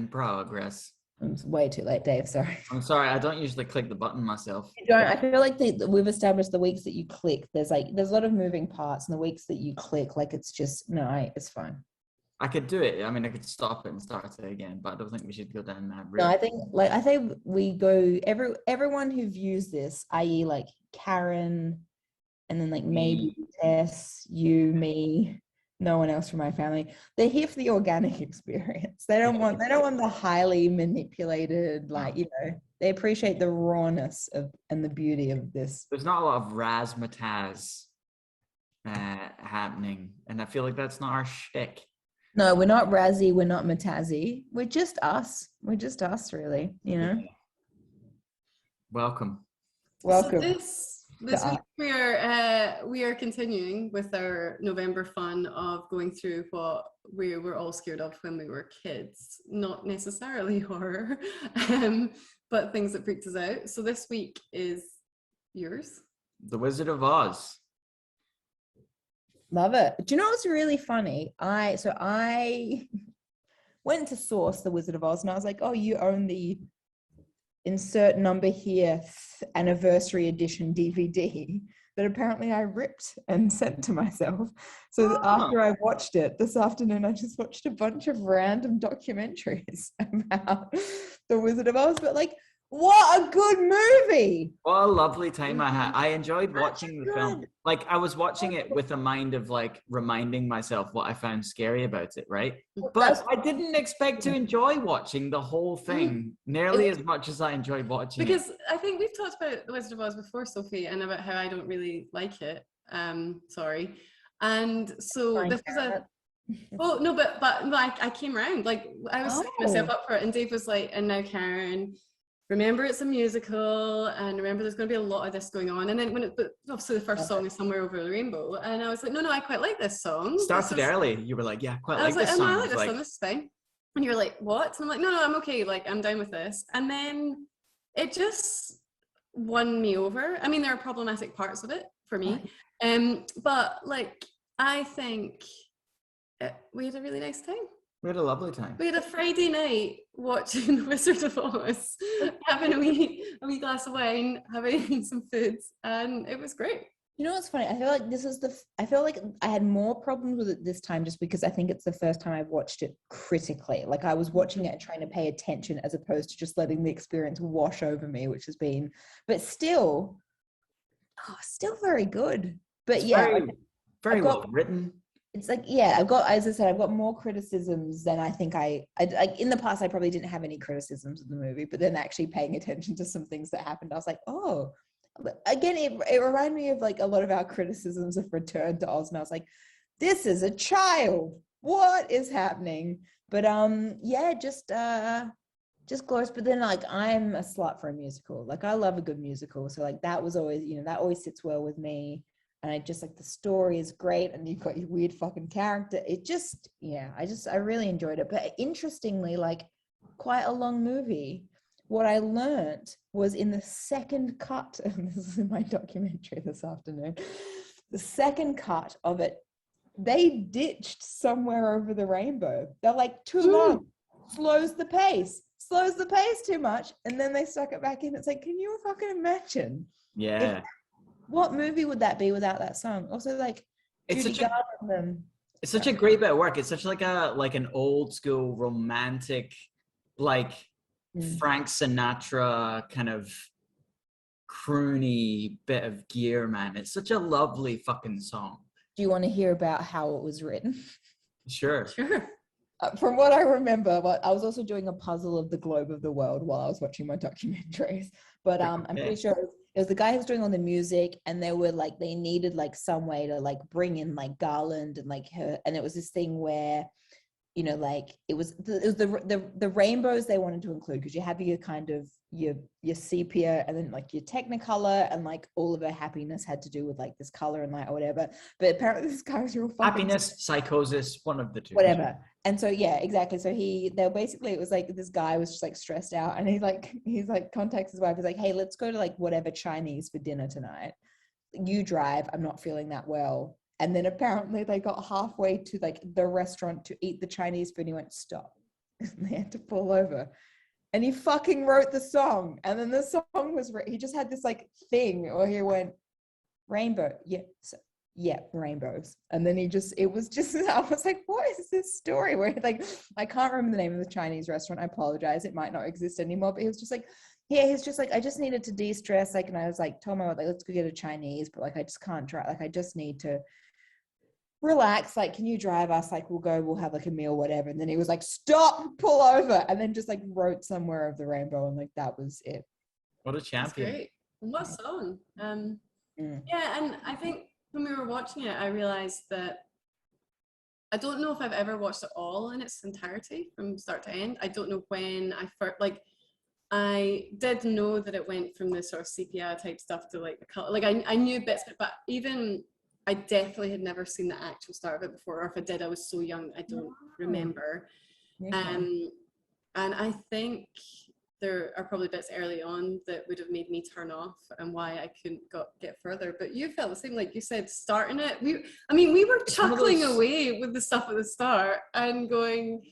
in progress. It's way too late, Dave. Sorry. I'm sorry, I don't usually click the button myself. I feel like we've established the weeks that you click. There's a lot of moving parts, and the weeks that you click, like it's just it's fine. I could do it. I mean, I could stop it and start it again, but I don't think we should go down that route. No, I think we go everyone who views this, i.e., like Karen, and then like maybe Tess, you, me, no one else from my family. They're here for the organic experience. They don't want the highly manipulated, like, you know, they appreciate the rawness of and the beauty of this. There's not a lot of razzmatazz happening, and I feel like that's not our shtick. No, we're not Razzie, we're not Matazzi. We're just us. We're just us, really, you know. Welcome. So this week we are continuing with our November fun of going through what we were all scared of when we were kids. Not necessarily horror, but things that freaked us out. So this week is yours. The Wizard of Oz. Love it. Do you know what's really funny? I went to source The Wizard of Oz, and I was like, oh, you own the insert number here anniversary edition DVD that apparently I ripped and sent to myself. So after I watched it this afternoon, I just watched a bunch of random documentaries about The Wizard of Oz, but like, what a good movie. What a lovely time I had. I enjoyed watching the film. Like, I was watching it with a mind of like reminding myself what I found scary about it, right? But I didn't expect to enjoy watching the whole thing nearly as much as I enjoyed watching it. Because I think we've talked about The Wizard of Oz before, Sophie, and about how I don't really like it. Sorry. And so this was a... Well, no, but like I came around. Like, I was setting myself up for it, and Dave was like, and now Karen... remember it's a musical, and remember there's going to be a lot of this going on. And then obviously the first song is Somewhere Over the Rainbow, and I was like, no, I quite like this song. Started early. You were like, yeah, quite like this song. I like this song, this is fine. And you were like, what? And I'm like, no, I'm okay, like I'm down with this. And then it just won me over. I mean, there are problematic parts of it for me, but like I think we had a really nice time. We had a lovely time. We had a Friday night watching Wizard of Oz, having a wee glass of wine, having some food, and it was great. You know what's funny? I feel like I had more problems with it this time just because I think it's the first time I've watched it critically. Like I was watching it and trying to pay attention as opposed to just letting the experience wash over me, which has been, but still very good. But yeah, very well written. It's like, yeah, as I said, I've got more criticisms than I think I in the past, I probably didn't have any criticisms of the movie, but then actually paying attention to some things that happened, I was like, oh, again, it reminded me of like a lot of our criticisms of Return to Oz. And I was like, this is a child. What is happening? But yeah, just glorious. But then like, I'm a slut for a musical. Like I love a good musical. So like that was always, you know, that always sits well with me. And I just like the story is great, and you've got your weird fucking character. It just, yeah, I really enjoyed it. But interestingly, like quite a long movie. What I learned was in the second cut, and this is in my documentary this afternoon, the second cut of it, they ditched Somewhere Over the Rainbow. They're like, too long, slows the pace too much, and then they stuck it back in. It's like, can you fucking imagine? Yeah. What movie would that be without that song? Also, like, it's such a great bit of work. It's such like an old school romantic, like Frank Sinatra kind of croony bit of gear, man. It's such a lovely fucking song. Do you want to hear about how it was written? Sure. From what I remember, I was also doing a puzzle of the globe of the world while I was watching my documentaries. But I'm pretty sure it was the guy who was doing all the music, and they were like, they needed like some way to like bring in like Garland and like her, and it was this thing where, you know, like it was the rainbows they wanted to include, because you have your kind of your sepia, and then like your Technicolor, and like all of her happiness had to do with like this color and light or whatever. But apparently this guy was real fucking happiness, psychosis, one of the two, whatever. And so yeah, exactly. So it was like this guy was just like stressed out, and he's like contacts his wife. He's like, hey, let's go to like whatever Chinese for dinner tonight. You drive. I'm not feeling that well. And then apparently they got halfway to like the restaurant to eat the Chinese food, and he went, stop. they had to pull over. And he fucking wrote the song. And then the song was, he just had this like thing where he went, rainbow, yeah, rainbows. And then it was just, I was like, what is this story? Where like, I can't remember the name of the Chinese restaurant. I apologize. It might not exist anymore, but he was just like, yeah, he's just like, I just needed to de-stress. Like, and I was like, told my wife, like, let's go get a Chinese, but like, I just can't drive. Like, I just need to relax. Like, can you drive us? Like, we'll have like a meal, whatever. And then he was like, stop, pull over. And then just like wrote Somewhere of the Rainbow. And like, that was it. What a champion. That's great. And what song? Yeah, and I think when we were watching it, I realized that I don't know if I've ever watched it all in its entirety from start to end. I don't know when I first, like, I did know that it went from the sort of sepia type stuff to like the color. Like I knew bits, but even I definitely had never seen the actual start of it before, or if I did, I was so young, I don't remember. And I think there are probably bits early on that would have made me turn off and why I couldn't get further. But you felt the same, like you said, starting it. We were chuckling away with the stuff at the start and going,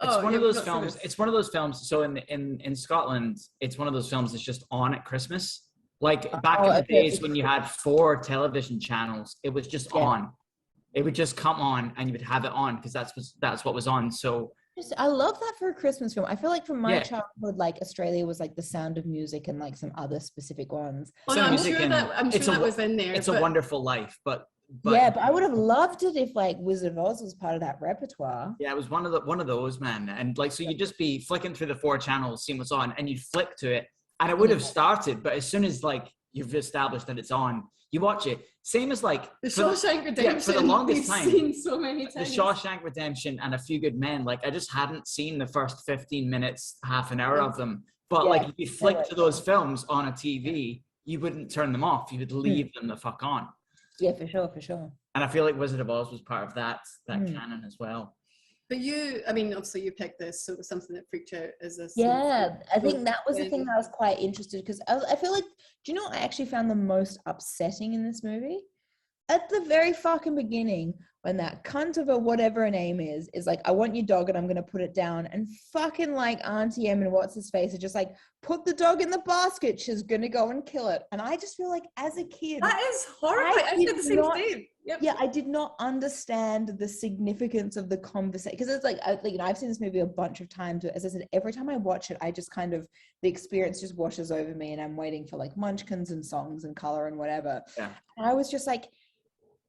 it's one of those films. It's one of those films. So in Scotland, it's one of those films that's just on at Christmas. Like back in the days when you had 4 television channels, it was just on. It would just come on, and you would have it on because that's what was on. So I love that for a Christmas film. I feel like from my childhood, like Australia was like The Sound of Music and like some other specific ones. Oh, no, I'm sure that was in there. It's a Wonderful Life, but yeah, but I would have loved it if like Wizard of Oz was part of that repertoire. Yeah, it was one of those, man. And like, so you'd just be flicking through the 4 channels, seeing what's on, and you'd flick to it, and it would have started. But as soon as like you've established that it's on, you watch it. Same as like the Shawshank Redemption. For the longest time, seen so many times. The Shawshank Redemption and A Few Good Men. Like I just hadn't seen the first 15 minutes, half an hour of them. But like if you flick to those films on a TV, you wouldn't turn them off. You would leave them the fuck on. Yeah, for sure. And I feel like Wizard of Oz was part of that canon as well. But obviously you picked this, so it was something that freaked you out as a... Yeah, I think that was the thing that I was quite interested, because I feel like, do you know what I actually found the most upsetting in this movie? At the very fucking beginning, when that cunt of a whatever her name is like, I want your dog and I'm going to put it down, and fucking like Auntie Em and what's his face are just like, put the dog in the basket, she's going to go and kill it. And I just feel like as a kid... That is horrible. I did the same thing. Yep. Yeah, I did not understand the significance of the conversation, because it's like, I've seen this movie a bunch of times, but as I said, every time I watch it, I just kind of, the experience just washes over me, and I'm waiting for like munchkins and songs and color and whatever. Yeah. And I was just like,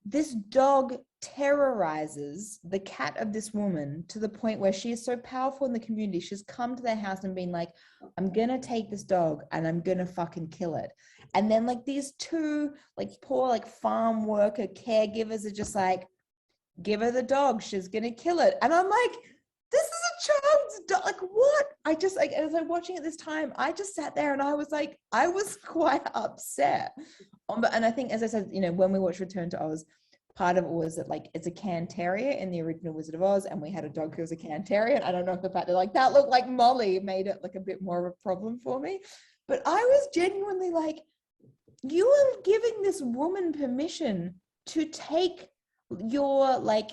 this dog terrorizes the cat of this woman to the point where she is so powerful in the community. She's come to their house and been like, I'm gonna take this dog and I'm gonna fucking kill it. And then like these 2 like poor like farm worker caregivers are just like, give her the dog, she's gonna kill it. And I'm like, this is a child's dog. Like, what? I just like, as I'm watching it this time, I just sat there and I was like, I was quite upset. And I think, as I said, when we watched Return to Oz, part of it was that like it's a can terrier in the original Wizard of Oz, and we had a dog who was a can terrier. And I don't know if the fact that like that looked like Molly made it like a bit more of a problem for me. But I was genuinely like, you are giving this woman permission to take your like,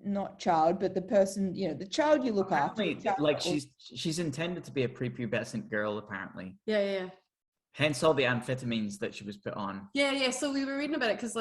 not child, but the person, the child you look after. Like she's intended to be a prepubescent girl, apparently. Yeah. Hence all the amphetamines that she was put on. Yeah. So we were reading about it because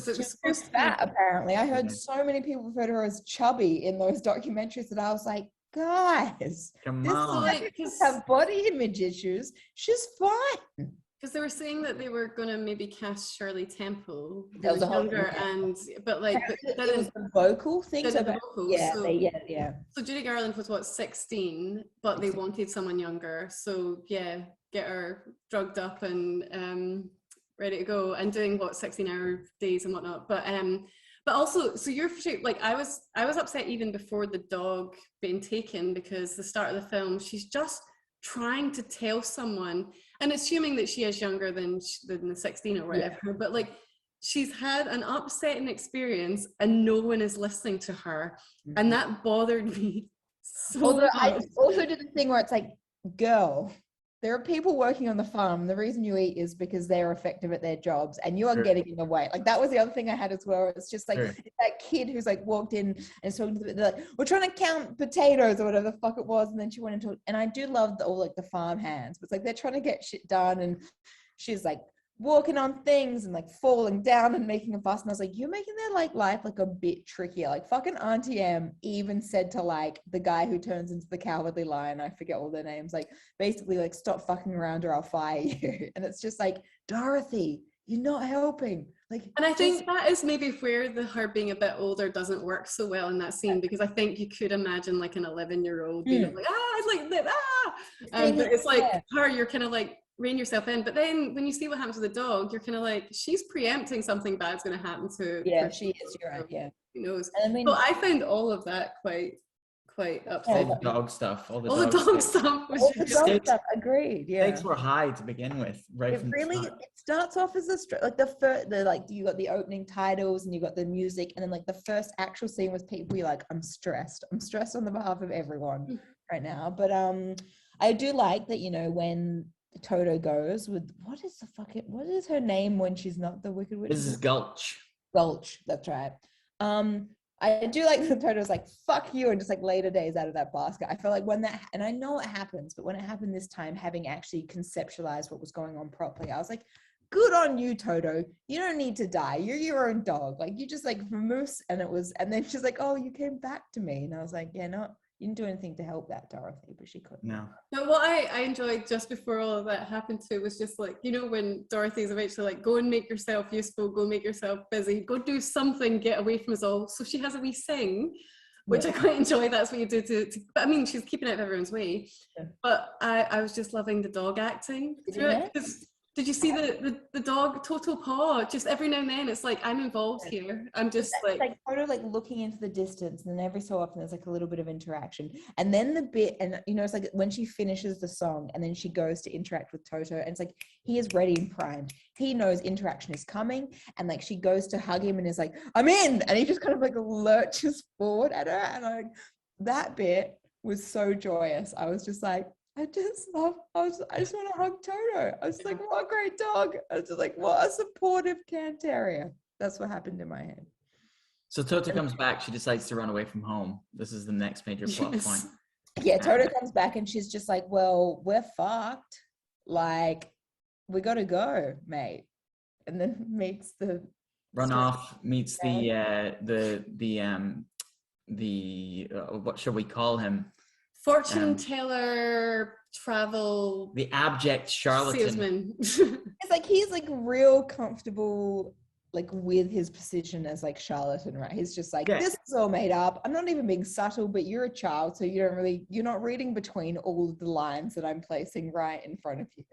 it was supposed to be fat, apparently. I heard so many people refer to her as chubby in those documentaries that I was like, guys, come on. Like, have body image issues. She's fine. Because they were saying that they were going to maybe cast Shirley Temple, that was younger, it was the vocal thing. Yeah. So Judy Garland was 16, but they wanted someone younger. So yeah, get her drugged up and ready to go, and doing 16-hour days and whatnot. But also, so you're like, I was upset even before the dog being taken, because the start of the film, she's just trying to tell someone, and assuming that she is younger than the 16 or whatever, but like she's had an upsetting experience and no one is listening to her, and that bothered me so much. I also did the thing where it's like, girl, there are people working on the farm. The reason you eat is because they're effective at their jobs and you are getting in the way. Like that was the other thing I had as well. It's just like that kid who's like walked in and is talking to they're like, we're trying to count potatoes or whatever the fuck it was. And then she went into, and I do love all like the farm hands, but it's like they're trying to get shit done. And she's like walking on things and like falling down and making a fuss. And I was like, you're making their like life like a bit trickier. Like fucking Auntie M even said to like the guy who turns into the Cowardly Lion, I forget all their names, like basically like stop fucking around or I'll fire you. And it's just like, Dorothy, you're not helping. Like, and I think that is maybe where her being a bit older doesn't work so well in that scene, because I think you could imagine like an 11-year-old being like, it's like but it's like her, you're kind of like rein yourself in. But then when you see what happens to the dog, you're kind of like, she's preempting something bad's going to happen to she is, you're right, who knows. And I mean, so I found all of that quite upsetting. All the dog stuff, all the dog stuff was stuff, agreed. Stakes were high to begin with, right? It starts off as like the like you got the opening titles and you got the music, and then like the first actual scene was people you're like, I'm stressed on the behalf of everyone right now. But I do like that, you know, when Toto goes with what is her name when she's not the Wicked Witch? This is Gulch, that's right. I do like that Toto's like, fuck you, and just like later days out of that basket. I feel like when that, and I know it happens, but when it happened this time, having actually conceptualized what was going on properly, I was like, good on you, Toto. You don't need to die. You're your own dog. Like you just like moose, and then she's like, oh, you came back to me. And I was like, yeah, no, you didn't do anything to help that Dorothy, but she couldn't. No, what I enjoyed just before all of that happened too was just like, you know, when Dorothy's eventually like, go and make yourself useful, go make yourself busy, go do something, get away from us all. So she has a wee sing, which I quite enjoy. That's what you do to but I mean, she's keeping out of everyone's way. But I was just loving the dog acting. Did you see the dog Toto Paw? Just every now and then, it's like, I'm involved here. I'm just like Toto like looking into the distance, and then every so often there's like a little bit of interaction, and then the bit, and you know, it's like when she finishes the song and then she goes to interact with Toto, and it's like he is ready and primed. He knows interaction is coming, and like she goes to hug him and is like, I'm in, and he just kind of like lurches forward at her, and like that bit was so joyous. I was just like, I just want to hug Toto. I was like, what a great dog. I was just like, what a supportive can terrier. That's what happened in my head. So Toto comes back. She decides to run away from home. This is the next major plot point. Yeah, Toto comes back and she's just like, well, we're fucked. Like, we got to go, mate. And then meets the meets the what shall we call him? Fortune teller, travel, the abject charlatan salesman. It's like he's like real comfortable like with his position as like charlatan, right? He's just like, this is all made up. I'm not even being subtle, but you're a child, so you're not reading between all of the lines that I'm placing right in front of you.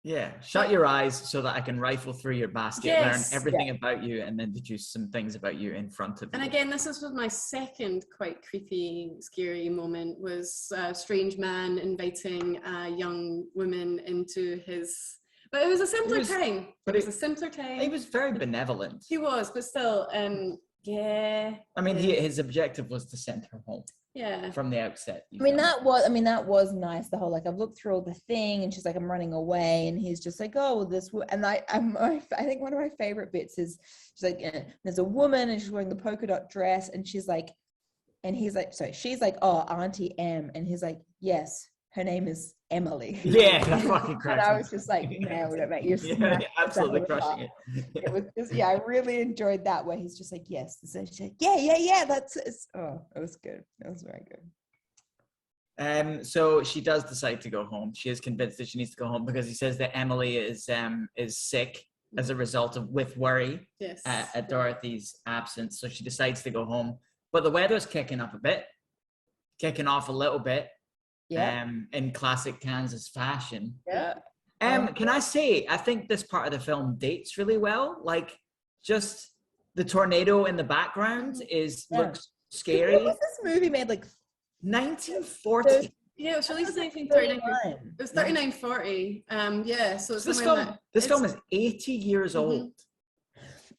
Yeah, shut your eyes so that I can rifle through your basket, learn everything about you, and then deduce some things about you in front of you. And again, this was my second quite creepy, scary moment, was a strange man inviting a young woman into his... But it was a simpler time. It was a simpler time. He was very benevolent. He was, but still, yeah. I mean, his objective was to send her home. Yeah. From the outset. That was nice. The whole like, I've looked through all the thing, and she's like, I'm running away, and he's just like, oh, well, this. And I think one of my favorite bits is she's like, there's a woman, and she's wearing the polka dot dress, and she's like, and he's like, so she's like, oh, Auntie M, and he's like, yes, her name is Emily. Yeah, that fucking cracks. And I was just like, nailed it, mate. You're absolutely crushing it. It was just, I really enjoyed that where he's just like, yes. So she's like, yeah, that's it. Oh, it was good. It was very good. So she does decide to go home. She is convinced that she needs to go home because he says that Emily is sick as a result of worry at Dorothy's absence. So she decides to go home. But the weather's kicking off a little bit. Yeah. In classic Kansas fashion. Yeah. Can I say, I think this part of the film dates really well. Like, just the tornado in the background looks scary. What was this movie made? Like 1940. Yeah, it was released in 1939. It was 39-40. So it's this film is 80 years old.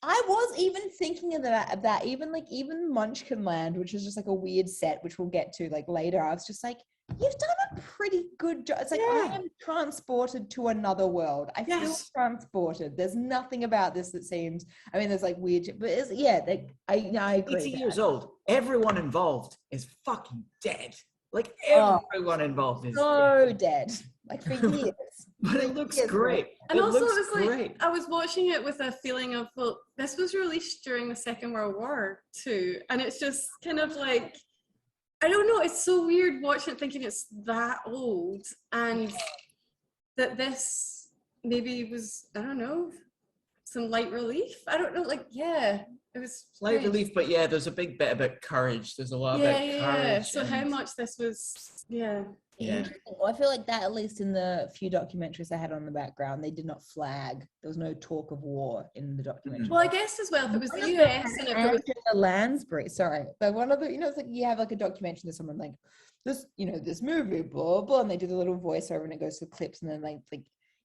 I was even thinking of that. Even Munchkin Land, which is just like a weird set, which we'll get to like later. I was just like, you've done a pretty good job. It's like, I am transported to another world. I feel transported. There's nothing about this that seems, I mean, there's like weird, but it's, I agree. 80 years old. Everyone involved is fucking dead. Like, everyone involved is so dead. Like, for years. But it looks great. And also, it was like, I was watching it with a feeling of, well, this was released during the Second World War too. And it's just kind of like, I don't know, it's so weird watching it thinking it's that old and that this maybe was, I don't know, some light relief. I don't know, like, it was light relief, but there's a big bit about courage. There's a lot about courage. So how much this was, Well, I feel like that, at least in the few documentaries I had on the background, they did not flag. There was no talk of war in the documentary. Well, I guess as well, if it was the US and if it was Lansbury, but one of the, it's like you have like a documentary of someone like this, this movie, blah blah, and they do the little voiceover and it goes to the clips, and then like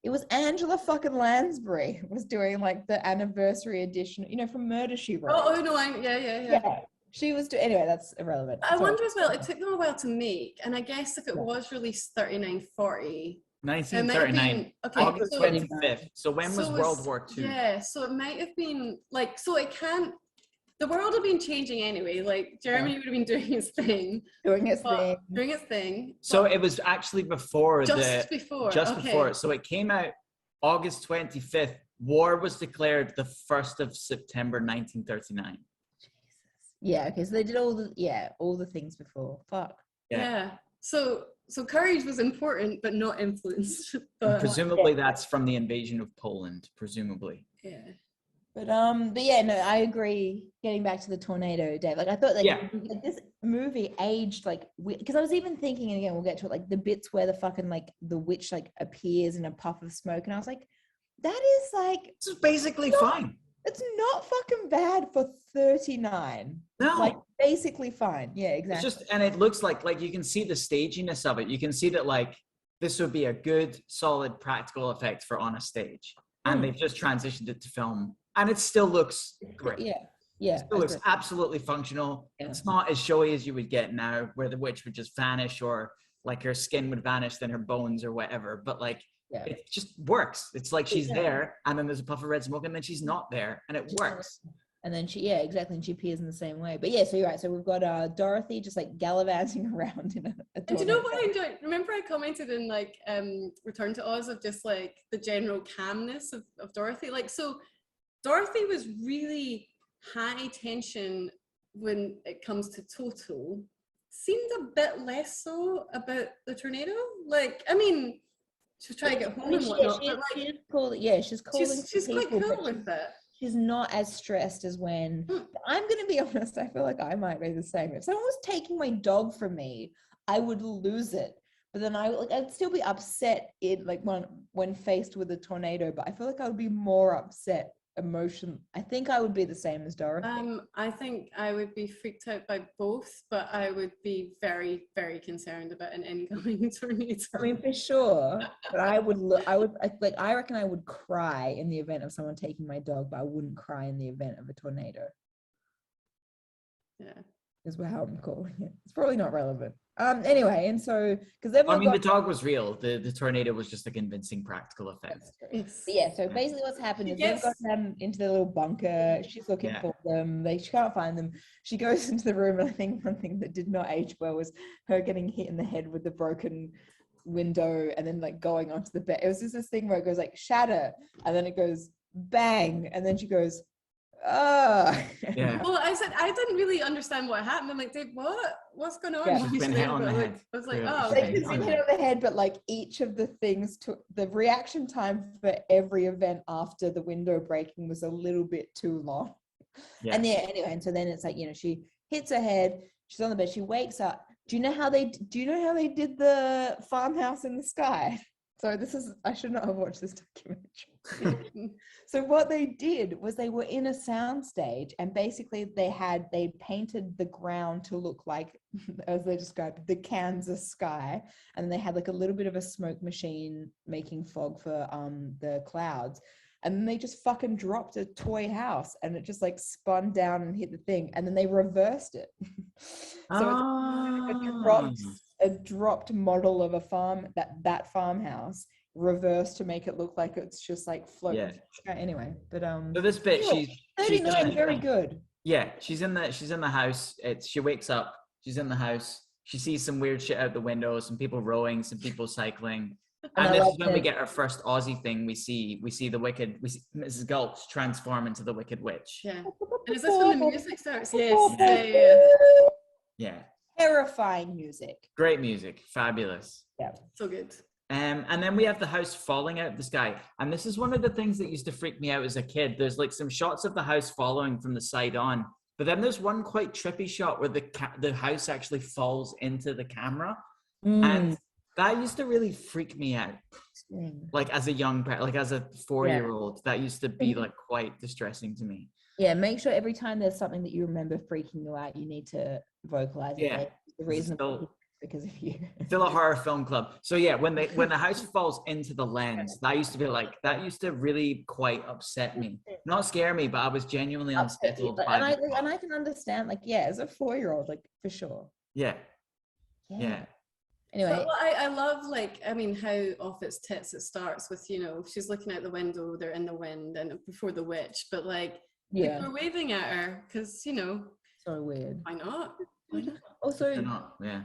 it was Angela fucking Lansbury was doing like the anniversary edition, from Murder, She Wrote. Oh no, yeah. She was doing, anyway, that's irrelevant. I wonder as well, it took them a while to make, and I guess if it was released 1939, August 25th. So when was World War II? Yeah, so it might have been like, so it can't, the world had been changing anyway, like Germany would have been doing its thing. Doing its thing. So it was actually before before. So it came out August 25th. War was declared the 1st of September 1939. Yeah, okay, so they did all the things before. Fuck. Yeah. So courage was important, but not influenced. Presumably that's from the invasion of Poland, presumably. Yeah. But I agree. Getting back to the tornado, Dave, like I thought like this movie aged like, because I was even thinking, and again we'll get to it, like the bits where the fucking like the witch like appears in a puff of smoke, and I was like, that is like, it's basically fine. It's not fucking bad for 39. No. Like, basically fine. Yeah, exactly. It's just, and it looks like you can see the staginess of it. You can see that, like, this would be a good, solid, practical effect for on a stage. And they've just transitioned it to film. And it still looks great. Yeah. It still looks absolutely functional. Yeah. It's not as showy as you would get now, where the witch would just vanish, or, like, her skin would vanish, then her bones or whatever. But, like, it just works. It's like she's there, and then there's a puff of red smoke, and then she's not there, and it works. And then exactly, and she appears in the same way. But so you're right. So we've got Dorothy just like gallivanting around in a and do you know what I enjoyed? Remember I commented in like Return to Oz of just like the general calmness of Dorothy. Like, so Dorothy was really high tension when it comes to Total. Seemed a bit less so about the tornado. Like, I mean, she's trying to get home and whatnot. She's cool. Yeah, she's cool. She's quite cool with it. She's not as stressed as when, I'm going to be honest, I feel like I might be the same. If someone was taking my dog from me, I would lose it. But then I'd still be upset when faced with a tornado, but I feel like I would be more upset emotion. I think I would be the same as Dorothy. I think I would be freaked out by both, but I would be very, very concerned about an incoming tornado. I mean, for sure. But I reckon I would cry in the event of someone taking my dog, but I wouldn't cry in the event of a tornado. Yeah. Is how I'm calling it. It's probably not relevant. Anyway, and so because the dog was real. The tornado was just a convincing practical effect. So basically what's happened is they've got them into their little bunker. She's looking for them. She can't find them. She goes into the room, and I think one thing that did not age well was her getting hit in the head with the broken window and then like going onto the bed. It was just this thing where it goes like shatter, and then it goes bang, and then she goes, yeah. Well, I said I didn't really understand what happened. I'm like, Dave, what's going on? She's been hit on the head. I was like, oh, okay. She's been hit on the head, but like each of the things took the reaction time for every event after the window breaking was a little bit too long. Yeah. And anyway, and so then it's like, she hits her head. She's on the bed. She wakes up. Do you know how they did the farmhouse in the sky? So I should not have watched this documentary. So what they did was they were in a soundstage, and basically they painted the ground to look like, as they described, the Kansas sky, and they had like a little bit of a smoke machine making fog for the clouds, and then they just fucking dropped a toy house, and it just like spun down and hit the thing, and then they reversed it. So it dropped a dropped model of a that farmhouse reversed to make it look like it's just like floating. Yeah. Anyway, but so this bit, she's 39, very good. Yeah, she's in the house. She wakes up. She's in the house. She sees some weird shit out the window. Some people rowing. Some people cycling. And this is when we get our first Aussie thing. We see Mrs. Gulch transform into the Wicked Witch. Yeah. And is this when the music starts? Yes. Yeah. Terrifying music. Great music. Fabulous. Yeah. So good. And then we have the house falling out of the sky. And this is one of the things that used to freak me out as a kid. There's like some shots of the house following from the side on. But then there's one quite trippy shot where the house actually falls into the camera. And that used to really freak me out. Like as a young, like as a 4-year-old, that used to be like quite distressing to me. Yeah, make sure every time there's something that you remember freaking you out, you need to vocalize it. The reason because of you. Still a horror film club. So yeah, when the house falls into the lens, that used to really quite upset me. Not scare me, but I was genuinely unsettled by it. And I can understand, like, yeah, as a 4-year-old, like, for sure. Yeah. Anyway. But I love, like, I mean, how off its tits it starts with, you know, she's looking out the window, they're in the wind, and before the witch, but like, people are waving at her because, you know. So weird. Why not? Also, isn't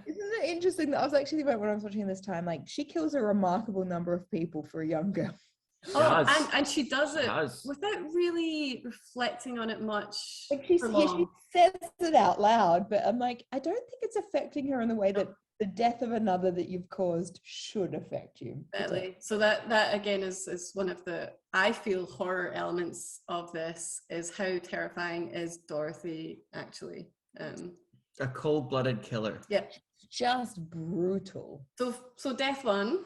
it interesting that I was actually thinking about when I was watching this time, like, she kills a remarkable number of people for a young girl. And she does it without really reflecting on it much. Like she says it out loud, but I'm like, I don't think it's affecting her in the way that the death of another that you've caused should affect you. Exactly. So that again is one of the, I feel, horror elements of this, is how terrifying is Dorothy actually. A cold-blooded killer. Yeah. Just brutal. So death one.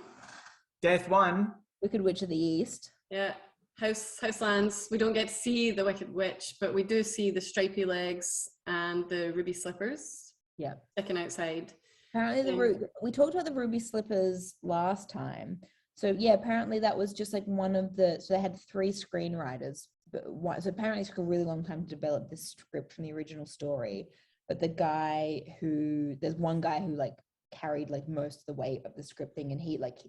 Wicked Witch of the East. Yeah. Houselands. We don't get to see the Wicked Witch, but we do see the stripy legs and the ruby slippers. Yeah. Sticking outside. Apparently we talked about the ruby slippers last time. So yeah, apparently that was just like one of the, so they had 3 screenwriters, so apparently it took a really long time to develop this script from the original story. But there's one guy who like carried like most of the weight of the script thing, and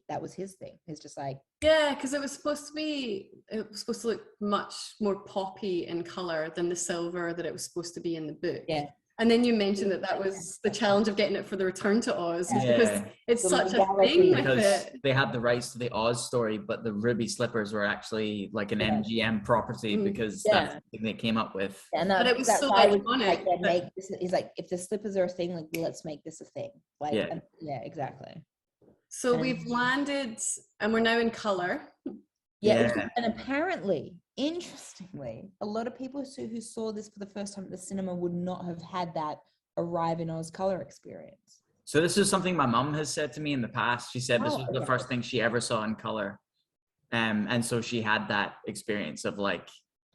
that was his thing. He's just like, yeah, because it was supposed to look much more poppy in color than the silver that it was supposed to be in the book. Yeah. And then you mentioned that was the challenge of getting it for the Return to Oz, because it's such a thing with it. They had the rights to the Oz story, but the ruby slippers were actually like an MGM property because that's something they came up with. Yeah, but it was so iconic. He's like, if the slippers are a thing, like, let's make this a thing. Like, exactly. So we've landed, and we're now in color. Yeah. And apparently, interestingly, a lot of people who saw this for the first time at the cinema would not have had that Arrive in Oz color experience. So this is something my mum has said to me in the past. She said this was the first thing she ever saw in color. And so she had that experience of like,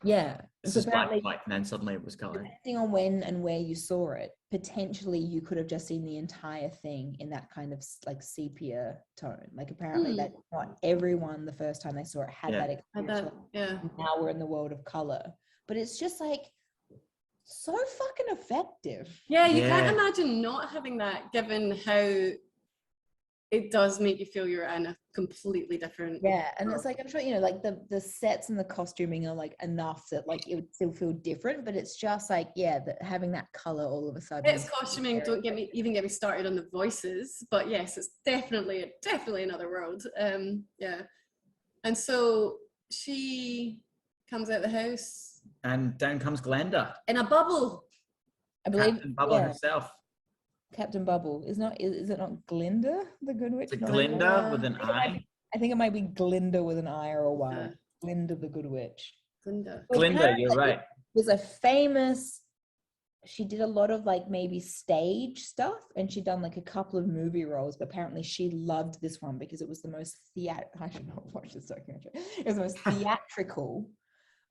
this is black and white, and then suddenly it was color. Depending on when and where you saw it, potentially you could have just seen the entire thing in that kind of like sepia tone. Like apparently that not everyone the first time they saw it had that experience. Now we're in the world of color, but it's just like so fucking effective. Yeah, you can't imagine not having that, given how it does make you feel you're in a completely different and it's like, I'm sure, you know, like the sets and the costuming are like enough that like it would still feel different, but it's just like that having that color all of a sudden. It's costuming. Don't get me started on the voices, but yes, it's definitely another world. And so she comes out the house, and down comes Glenda in a bubble. I believe Captain Bubble herself. Captain Bubble is it not Glinda the Good Witch? It's Glinda with an I. I think it might be Glinda with an I or a Y. Glinda the Good Witch. Glinda, you're right. Was a famous. She did a lot of like maybe stage stuff, and she'd done like a couple of movie roles. But apparently, she loved this one because it was the most I should not watch this documentary. It was the most theatrical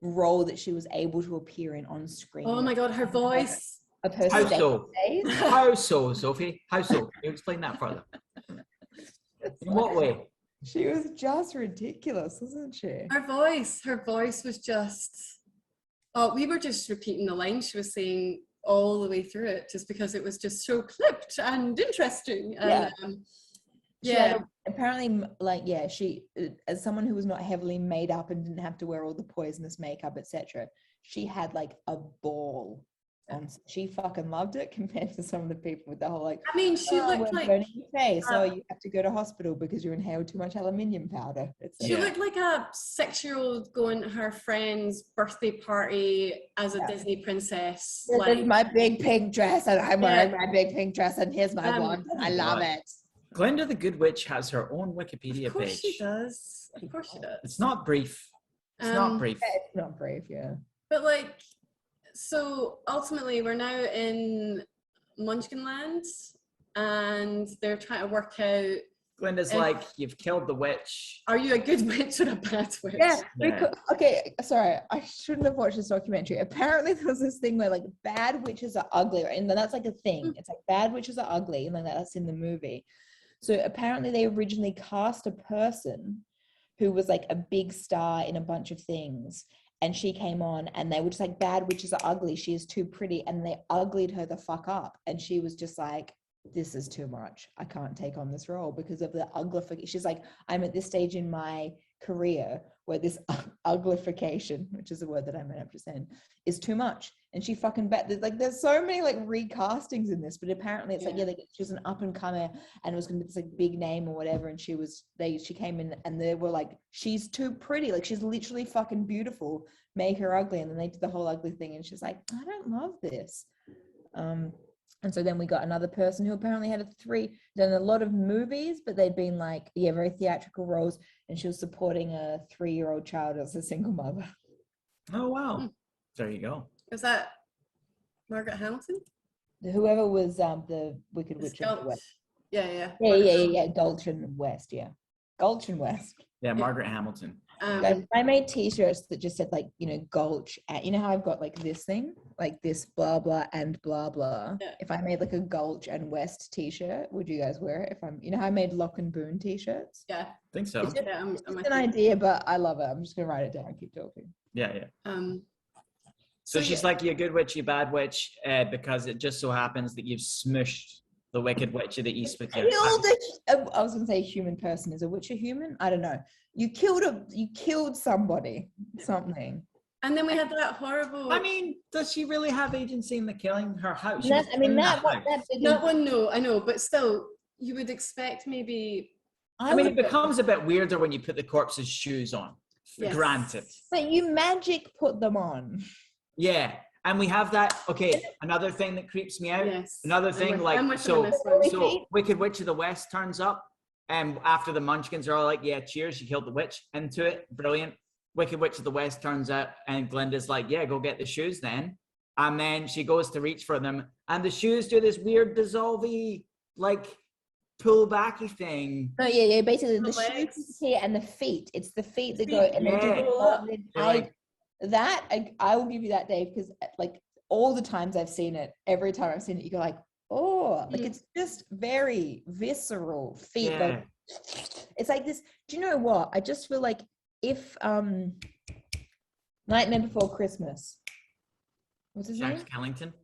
role that she was able to appear in on screen. Oh my god, her voice. How so, Sophie? How so? Can you explain that further? In what way? She was just ridiculous, wasn't she? Her voice was just. Oh, we were just repeating the line she was saying all the way through it just because it was just so clipped and interesting. And, apparently, like, she, as someone who was not heavily made up and didn't have to wear all the poisonous makeup, etc., she had like a ball. She fucking loved it compared to some of the people with the whole like. I mean, she looked like burning your face, so you have to go to hospital because you inhaled too much aluminium powder. She looked like a 6-year-old going to her friend's birthday party as a Disney princess. This is my big pink dress, and I'm wearing my big pink dress, and here's my wand, and I love it. Glenda the Good Witch has her own Wikipedia page. Of course she does. Of course she does. It's not brief. It's not brief. It's not brief, yeah. But like, so ultimately we're now in Munchkinland and they're trying to work out. Glenda's like, you've killed the witch. Are you a good witch or a bad witch? Yeah. Because, okay, sorry, I shouldn't have watched this documentary. Apparently there was this thing where like bad witches are ugly, right? And then that's like a thing. It's like bad witches are ugly, and then that's in the movie. So apparently they originally cast a person who was like a big star in a bunch of things. And she came on and they were just like, bad witches are ugly. She is too pretty. And they uglied her the fuck up. And she was just like, this is too much. I can't take on this role because of the uglification. She's like, I'm at this stage in my career where this uglification, which is a word that I made up just then, is too much. And she fucking there's so many like recastings in this, but apparently it's like, she was an up and comer and it was going to be this like big name or whatever. And she came in and they were like, she's too pretty. Like she's literally fucking beautiful. Make her ugly. And then they did the whole ugly thing. And she's like, I don't love this. And so then we got another person who apparently had done a lot of movies, but they'd been like, very theatrical roles. And she was supporting a 3-year-old child as a single mother. Oh, wow. There you go. Is that Margaret Hamilton? Whoever was the Wicked Witch of the West. Yeah. Gulch and West, Gulch and West. Yeah, Margaret Hamilton. I made t-shirts that just said like, Gulch, and you know how I've got like this thing, like this blah blah and blah blah. Yeah. If I made like a Gulch and West t-shirt, would you guys wear it? If I'm, how I made Lock and Boone t-shirts? Yeah, I think so. It's just an idea, but I love it. I'm just gonna write it down and keep talking. Yeah. So she's like, you good witch, you bad witch, because it just so happens that you've smushed the Wicked Witch of the East with your I was gonna say human person. Is a witch a human? I don't know. You killed somebody, something. And then we had that horrible. I mean, does she really have agency in the killing? Her house. That one, no, I know, but still, you would expect maybe. I mean, it becomes a bit weirder when you put the corpse's shoes on. Yes. Granted. But you magic put them on. Yeah. And we have that. Okay, another thing that creeps me out. Yes. Another thing, so Wicked Witch of the West turns up, and after the Munchkins are all like, "Yeah, cheers, you killed the witch." Into it, brilliant. Wicked Witch of the West turns up, and Glenda's like, "Yeah, go get the shoes then." And then she goes to reach for them, and the shoes do this weird dissolvey, like pull backy thing. No, yeah. Basically, the shoes here and the feet. It's the feet that go and I will give you that, Dave, because like all the times I've seen it, every time I've seen it, you go like, oh, like it's just very visceral feet. Yeah. Like, it's like this. Do you know what? I just feel like if Nightmare Before Christmas. What's his name? Skellington?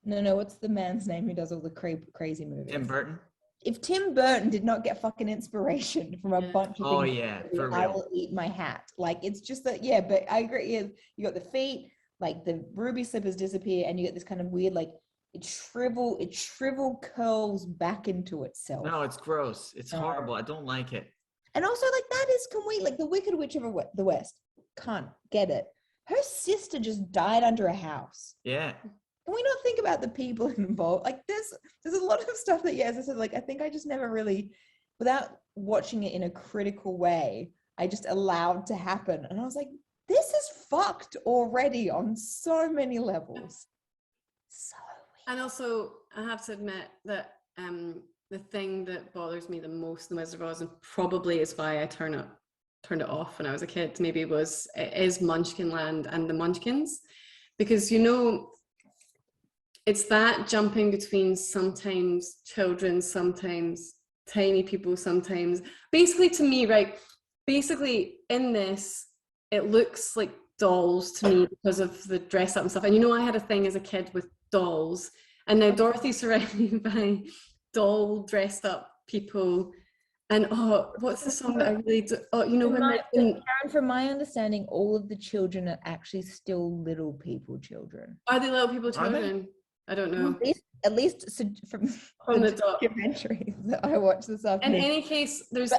No. What's the man's name who does all the crazy movies? Tim Burton. If Tim Burton did not get fucking inspiration from a bunch of things, for real. I will eat my hat. Like it's just that, but I agree. You got the feet, like the ruby slippers disappear, and you get this kind of weird, like it shrivel curls back into itself. No, it's gross. It's horrible. I don't like it. And also, like like the Wicked Witch of the West. Can't get it. Her sister just died under a house. Yeah. Can we not think about the people involved? Like there's a lot of stuff that, as I said, like I think I just never really, without watching it in a critical way, I just allowed to happen. And I was like, this is fucked already on so many levels. So weird. And also, I have to admit that the thing that bothers me the most in the Wizard of Oz, and probably is why I turned it off when I was a kid, maybe it is Munchkinland and the Munchkins, because it's that jumping between sometimes children, sometimes tiny people, sometimes basically to me, right? Basically in this, it looks like dolls to me because of the dress up and stuff. And I had a thing as a kid with dolls, and now Dorothy's surrounded by doll dressed up people. And what's the song that I really do? Oh, you know, when Karen, from my understanding, all of the children are actually still little people children. Are they little people children? I don't know. At least from the documentaries that I watched this afternoon. In any case, there's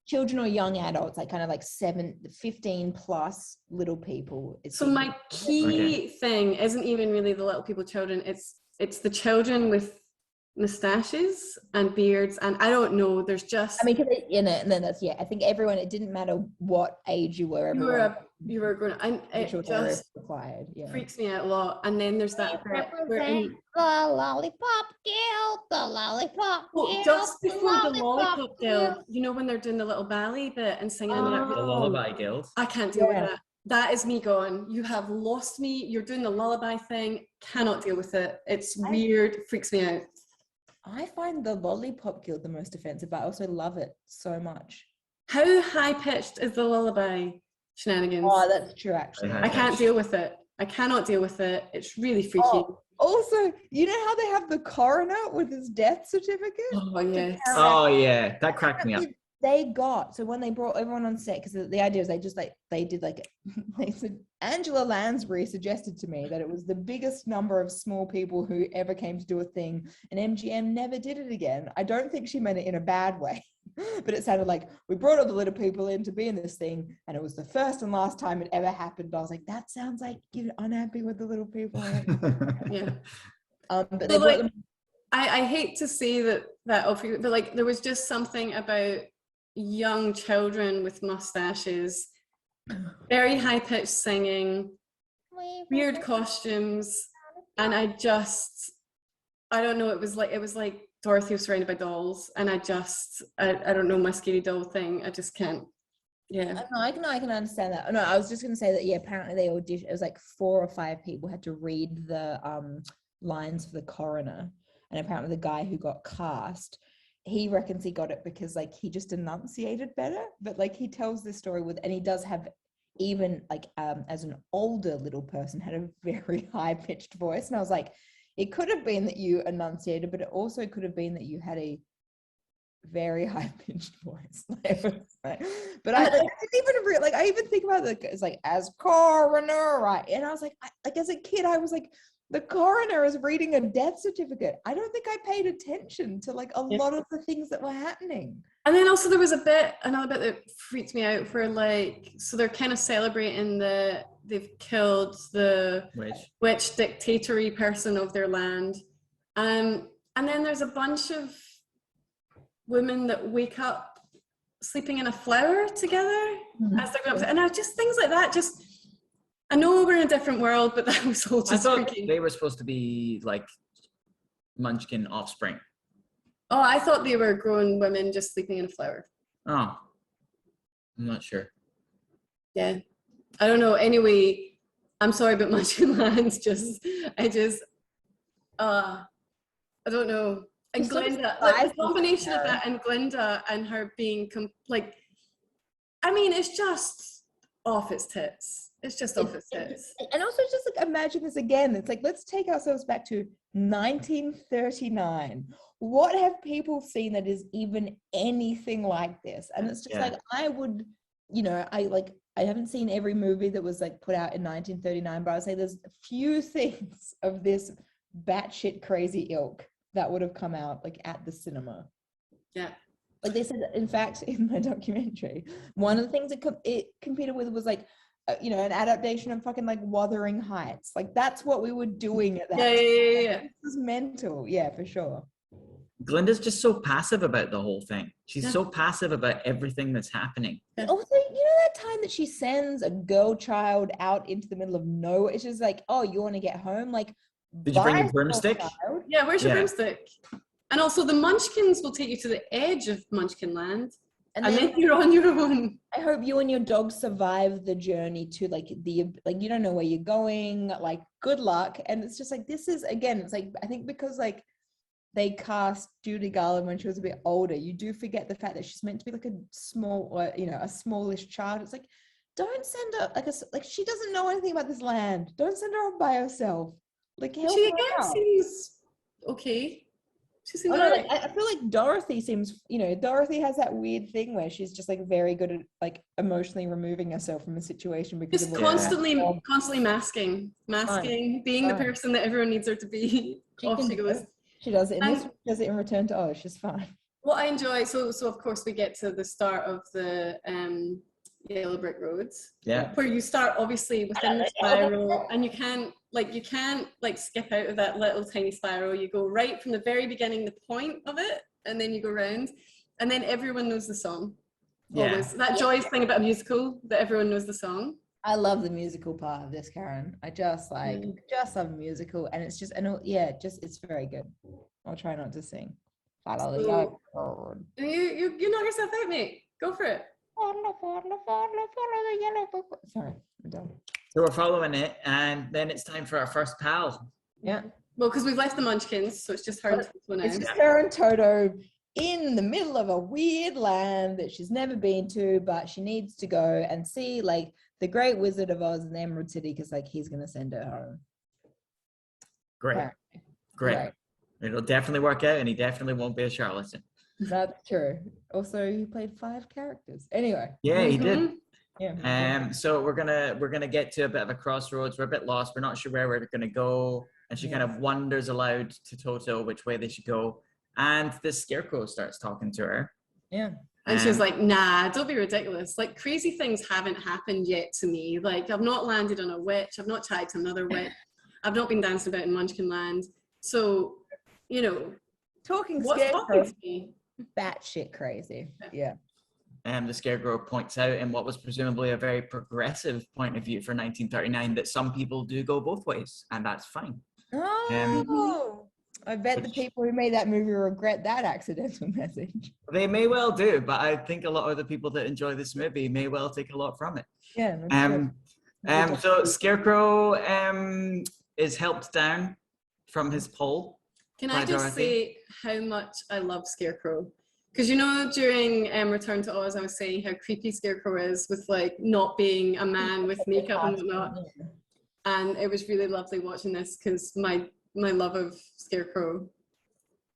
children or young adults, like kind of like 15 plus little people. So my key thing isn't even really the little people children. It's the children with mustaches and beards, and I don't know, there's just, I mean, and then that's, I think everyone, it didn't matter what age you were, you were grown up, and it just required, freaks me out a lot. And then there's that bit the lollipop guild, the lollipop guild, just before the lollipop guild, you know, when they're doing the little ballet bit and singing the lullaby guild. I can't deal with that. That is me going, you have lost me, you're doing the lullaby thing, cannot deal with it. It's weird, freaks me out. I find the lollipop guild the most offensive, but I also love it so much. How high-pitched is the lullaby shenanigans? Oh, that's true, actually. I can't deal with it. I cannot deal with it. It's really freaky. Also, you know how they have the coroner with his death certificate? Oh, yes. Oh, yeah. That cracked me up. So when they brought everyone on set, because the idea was they said, Angela Lansbury suggested to me that it was the biggest number of small people who ever came to do a thing, and MGM never did it again. I don't think she meant it in a bad way, but it sounded like we brought all the little people in to be in this thing, and it was the first and last time it ever happened. I was like, that sounds like you're unhappy with the little people. Yeah. But they brought them. I hate to say that, but like there was just something about young children with mustaches, very high-pitched singing, weird costumes, and I don't know, it was like Dorothy was surrounded by dolls, and I don't know, my scary doll thing, I just can't. I can understand that. No, I was just going to say that, apparently they auditioned, it was like 4 or 5 people had to read the lines for the coroner, and apparently the guy who got cast, he reckons he got it because like he just enunciated better, but like he tells this story and he does have, even like as an older little person, had a very high-pitched voice, and I was like, it could have been that you enunciated, but it also could have been that you had a very high-pitched voice. But I didn't even I even think about it, it's like, as coroner, right? And I was like, as a kid, I was like, the coroner is reading a death certificate. I don't think I paid attention to like a lot of the things that were happening. And then also there was another bit that freaked me out, where like, so they're kind of celebrating they've killed the witch dictator-y person of their land. And then there's a bunch of women that wake up sleeping in a flower together as they're going up. And I just, things like that, I know we're in a different world, but that was all just freaky. They were supposed to be like Munchkin offspring. Oh, I thought they were grown women just sleeping in a flower. Oh, I'm not sure. Yeah, I don't know. Anyway, I'm sorry, but Munchkin Land's I don't know. And Glinda, like the combination of that and Glinda and her being it's just off its tits. It's just off its tits. And also just like, imagine this again. It's like, let's take ourselves back to 1939. What have people seen that is even anything like this? And it's just like, I would, I haven't seen every movie that was like put out in 1939, but I would say there's a few things of this batshit crazy ilk that would have come out like at the cinema. Yeah. Like they said, in fact, in my documentary, one of the things it competed with was like, an adaptation of fucking like Wuthering Heights. Like that's what we were doing at that time. Yeah. This is mental. Yeah, for sure. Glinda's just so passive about the whole thing. She's so passive about everything that's happening. Also, that time that she sends a girl child out into the middle of nowhere, it's just like, oh, you want to get home? Like, did you bring your broomstick? Yeah, where's your broomstick? And also the Munchkins will take you to the edge of Munchkin Land. And then you're on your own. I hope you and your dog survive the journey to you don't know where you're going, like good luck. And it's just like, this is, again, it's like, I think because like they cast Judy Garland when she was a bit older, you do forget the fact that she's meant to be like a small, a smallish child. It's like, don't send her she doesn't know anything about this land. Don't send her off by herself. Like, she again seems okay. She seems alright. I feel like Dorothy seems, Dorothy has that weird thing where she's just like very good at like emotionally removing herself from a situation because just of constantly masking, being the person that everyone needs her to be. She goes. She does it. And this does it in Return to Oz. She's fine. What I enjoy, so of course we get to the start of the Yellow Brick Roads, where you start obviously within the spiral, and you can't skip out of that little tiny spiral. You go right from the very beginning, the point of it, and then you go round, and then everyone knows the song. Always that joyous thing about a musical, that everyone knows the song. I love the musical part of this, Karen. I just love musical, and it's just it's very good. I'll try not to sing. So, you knock yourself out, mate. Go for it. Sorry, I'm done. So we're following it, and then it's time for our first pal. Yeah. Well, because we've left the Munchkins, so it's just her and Toto now. It's just her and Toto in the middle of a weird land that she's never been to, but she needs to go and see like the Great Wizard of Oz in the Emerald City because like he's gonna send her home. Great. It'll definitely work out, and he definitely won't be a charlatan. That's true. Also, he played 5 characters. Anyway. Yeah, he did. Yeah. So we're gonna get to a bit of a crossroads. We're a bit lost. We're not sure where we're gonna go, and she kind of wonders aloud to Toto which way they should go. And the Scarecrow starts talking to her. Yeah. And she's like, nah, don't be ridiculous. Like, crazy things haven't happened yet to me. Like, I've not landed on a witch. I've not chatted to another witch. I've not been dancing about in Munchkin Land. So, talking what's Scarecrow, talking to me? batshit crazy. Yeah. And the Scarecrow points out in what was presumably a very progressive point of view for 1939 that some people do go both ways, and that's fine. I bet the people who made that movie regret that accidental message. They may well do, but I think a lot of the people that enjoy this movie may well take a lot from it. Yeah. So Scarecrow is helped down from his pole. Can I just say how much I love Scarecrow? Because during Return to Oz, I was saying how creepy Scarecrow is with like not being a man with makeup and whatnot. And it was really lovely watching this because my love of Scarecrow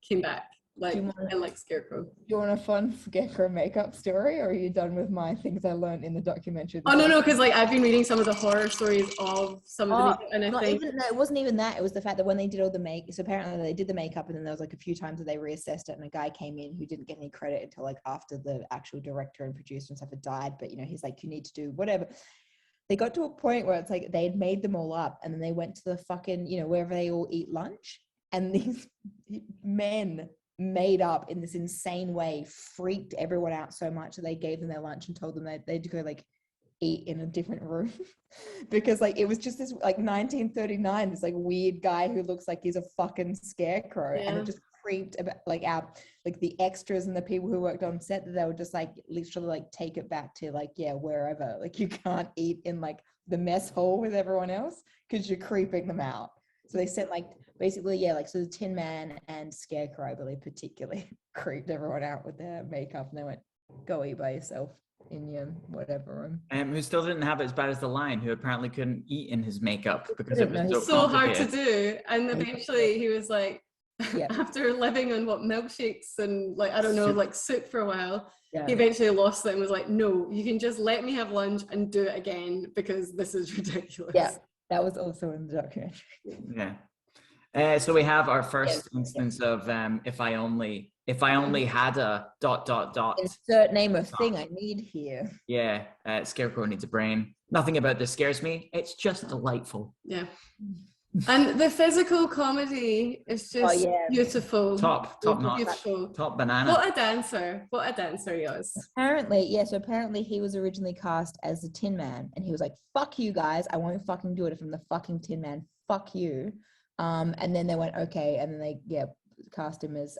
came back. Like, I like Scarecrow. Do you want a fun Scarecrow makeup story, or are you done with my things I learned in the documentary? Oh, no, because like I've been reading some of the horror stories of some of the makeup, and I think... it wasn't even that. It was the fact that when they did all the makeup, so apparently they did the makeup, and then there was like a few times that they reassessed it, and a guy came in who didn't get any credit until like after the actual director and producer and stuff had died, but he's like, you need to do whatever. They got to a point where it's like they had made them all up, and then they went to the fucking, wherever they all eat lunch, and these men made up in this insane way freaked everyone out so much that they gave them their lunch and told them that they'd go like eat in a different room because like it was just this like 1939, this like weird guy who looks like he's a fucking scarecrow, and it just creeped about like out like the extras and the people who worked on set, that they would just like literally like take it back to like wherever, like you can't eat in like the mess hall with everyone else because you're creeping them out. So they sent like basically so the Tin Man and Scarecrow, I believe, particularly creeped everyone out with their makeup, and they went, go eat by yourself in your whatever room. Who still didn't have it as bad as the Lion, who apparently couldn't eat in his makeup because it was so hard to do. And eventually he was like, after living on milkshakes and like I don't know, like soup for a while, he eventually lost it and was like, no, you can just let me have lunch and do it again because this is ridiculous. That was also in the documentary. So we have our first instance of if I only had a ... Insert name of thing I need here. Scarecrow needs a brain. Nothing about this scares me. It's just delightful. And the physical comedy is just beautiful. Top notch. Beautiful. Top banana. What a dancer he was. Apparently he was originally cast as the Tin Man, and he was like, fuck you guys, I won't fucking do it if I'm the fucking Tin Man, fuck you. And then they went, okay, and then they cast him as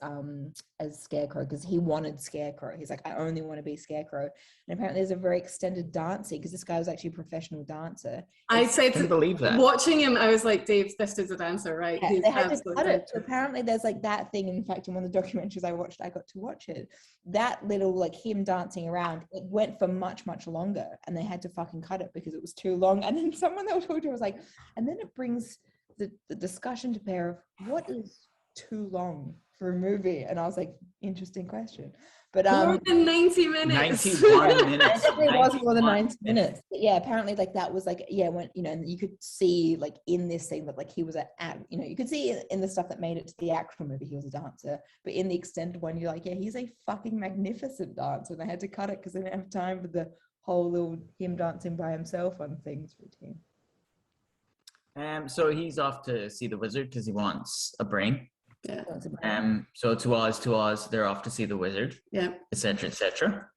Scarecrow because he wanted Scarecrow. He's like, I only want to be Scarecrow. And apparently there's a very extended dancing because this guy was actually a professional dancer. I couldn't believe that. Watching him, I was like, Dave, this dude's a dancer, right? Yeah, they had to cut it. So apparently there's like that thing. In fact, in one of the documentaries I watched, I got to watch it. That little like him dancing around, it went for much, much longer, and they had to fucking cut it because it was too long. And then someone that was talking to was like, and then it brings the discussion to pair of what is too long for a movie, and I was like, interesting question. But more than 90 minutes. 91 minutes. It definitely was more than 90 minutes. But yeah, apparently like that was like, yeah, when, you know, and you could see like in this thing that like he was you know, you could see in the stuff that made it to the actual movie, he was a dancer. But in the extended one, you're like, yeah, he's a fucking magnificent dancer. And I had to cut it because I didn't have time for the whole little him dancing by himself on things routine. So he's off to see the wizard because he wants a brain. Yeah. So to Oz, they're off to see the wizard. Yeah. Etc. Etc.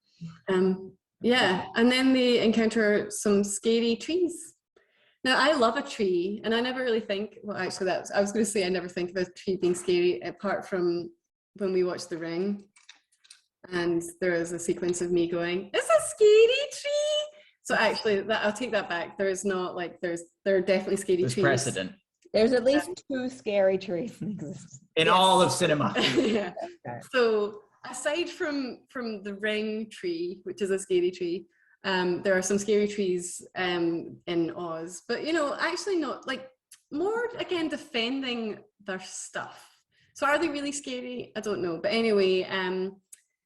Yeah, and then they encounter some scary trees. Now I love a tree, and I never really think. Well, actually, I was going to say I never think of a tree being scary, apart from when we watch The Ring, and there is a sequence of me going, "It's a scary tree." So actually, I'll take that back. There is not like there are definitely scary trees. Precedent. There's at least 2 scary trees in existence. In all of cinema. Yeah. So aside from the ring tree, which is a scary tree, there are some scary trees in Oz. But you know, actually not like more again defending their stuff. So are they really scary? I don't know. But anyway,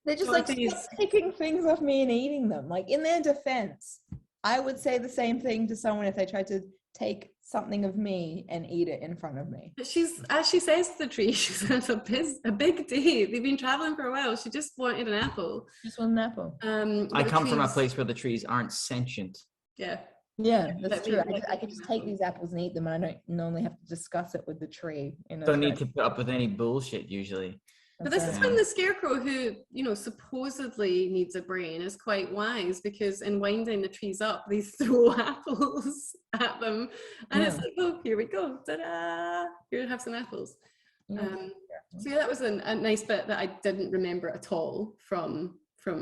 they're just like picking things off me and eating them. Like in their defense, I would say the same thing to someone if they tried to take something of me and eat it in front of me. But as she says to the tree, she says a big day. They've been traveling for a while. She just wanted an apple. Just want an apple. I come from a place where the trees aren't sentient. Yeah. Yeah, that's true. I can just take these apples and eat them, and I don't normally have to discuss it with the tree. Don't need to put up with any bullshit usually. But this is when the scarecrow, who, you know, supposedly needs a brain, is quite wise, because in winding the trees up, they throw apples at them. And it's like, oh, here we go. Ta-da! Here, have some apples. So yeah, that was a nice bit that I didn't remember at all from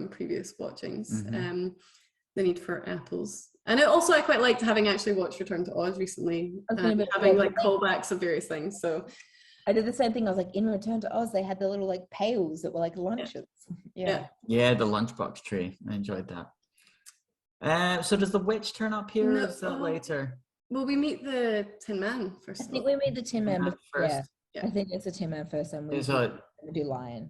previous watchings. The need for apples. And I quite liked having actually watched Return to Oz recently, having like callbacks of various things. So I did the same thing. I was like, in Return to Oz, they had the little like pails that were like lunches. Yeah, the lunchbox tree. I enjoyed that. So does the witch turn up here, or is that later? Well, we meet the Tin Man first. I think we meet the Tin Man first. Yeah. I think it's the Tin Man first, and we do Lion.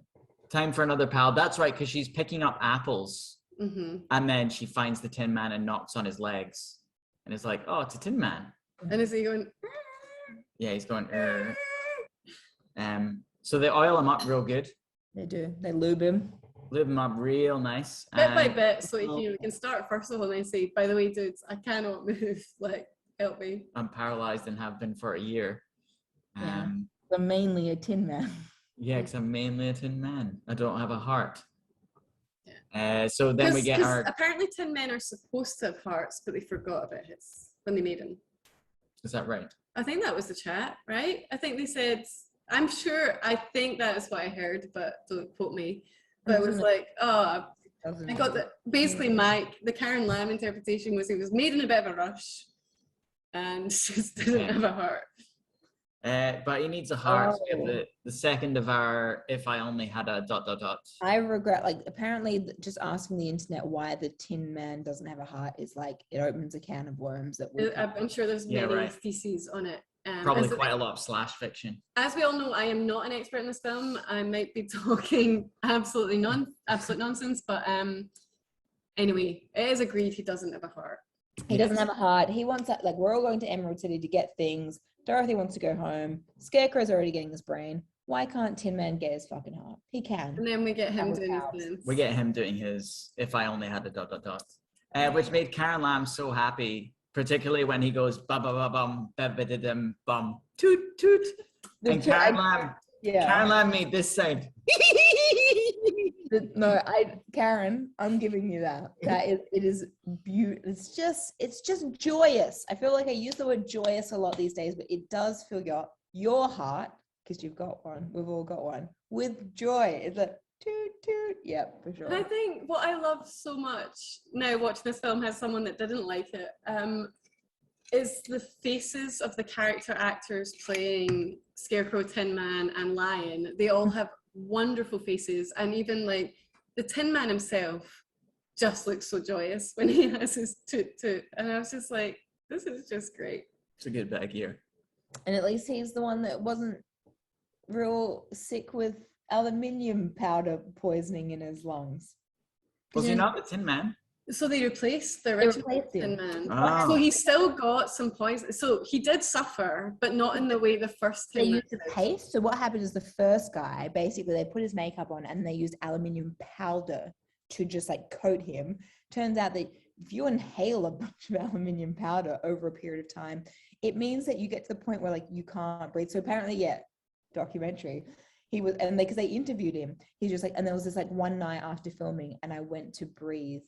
Time for another pal. That's right, because she's picking up apples, and then she finds the Tin Man and knocks on his legs, and it's like, oh, it's a Tin Man. And is he going? Yeah, he's going. So they oil him up real good. They do. They lube him up real nice. Bit by bit, so we can start first of all and then say, by the way, dudes, I cannot move. Like, help me. I'm paralyzed and have been for a year. I'm mainly a Tin Man. Yeah, because I'm mainly a Tin Man. I don't have a heart. So then we get our. Apparently, Tin Men are supposed to have hearts, but they forgot about his when they made him. Is that right? I think that was the chat, right? I think they said. I'm sure. I think that is what I heard, but don't quote me. But it was like, oh, I got that. Basically, the Karen Lamb interpretation was he was made in a bit of a rush, and just didn't have a heart. But he needs a heart. The second of our "If I Only Had a ... I regret, like, apparently just asking the internet why the Tin Man doesn't have a heart is like it opens a can of worms. I'm sure there's many theses on it. Probably quite a lot of slash fiction. As we all know, I am not an expert in this film. I might be talking absolute nonsense, but anyway, it is agreed he doesn't have a heart. He doesn't have a heart. He wants that, like, we're all going to Emerald City to get things. Dorothy wants to go home. Scarecrow's already getting his brain. Why can't Tin Man get his fucking heart? He can. And then we get him doing his. We get him doing his "If I Only Had a ... Which made Karen Lamb so happy. Particularly when he goes ba ba ba bum ba ba da dum bum toot toot, and Karen Lamb made this sound. No, Karen, I'm giving you that. It is beautiful. It's just joyous. I feel like I use the word joyous a lot these days, but it does fill your heart, because you've got one. We've all got one, with joy. It's like toot toot. Yep, for sure. And I think what I love so much now watching this film as someone that didn't like it, is the faces of the character actors playing Scarecrow, Tin Man, and Lion. They all have wonderful faces, and even like the Tin Man himself just looks so joyous when he has his toot toot. And I was just like, this is just great. It's a good bag here. And at least he's the one that wasn't real sick with aluminium powder poisoning in his lungs. Was he not the Tin Man? So they replaced the original Tin Man. Oh. So he still got some poison. So he did suffer, but not in the way the first Tin Man They used the paste. So what happened is the first guy, basically they put his makeup on and they used aluminium powder to just like coat him. Turns out that if you inhale a bunch of aluminium powder over a period of time, it means that you get to the point where like you can't breathe. So apparently, yeah, documentary. He was, and because they interviewed him, he's just like, and there was this like one night after filming, and I went to breathe,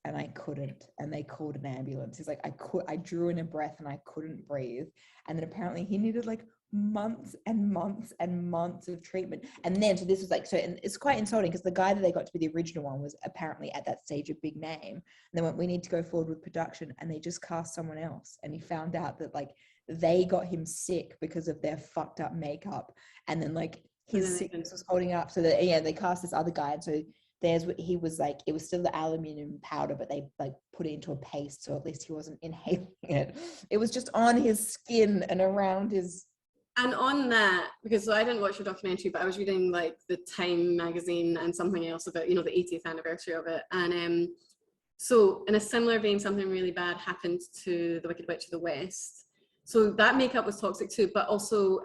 and I couldn't, and they called an ambulance. He's like, I drew in a breath and I couldn't breathe, and then apparently he needed like months and months and months of treatment. And then, so this was like, so, and it's quite insulting because the guy that they got to be the original one was apparently at that stage a big name. And they went, we need to go forward with production, and they just cast someone else. And he found out that like they got him sick because of their fucked up makeup, and then like his sickness was holding up. So that, yeah, they cast this other guy, and so he was like, it was still the aluminium powder, but they like put it into a paste, so at least he wasn't inhaling it. It was just on his skin and around his. And on that, because I didn't watch your documentary, but I was reading like the Time magazine and something else about, the 80th anniversary of it. And so in a similar vein, something really bad happened to the Wicked Witch of the West. So that makeup was toxic too, but also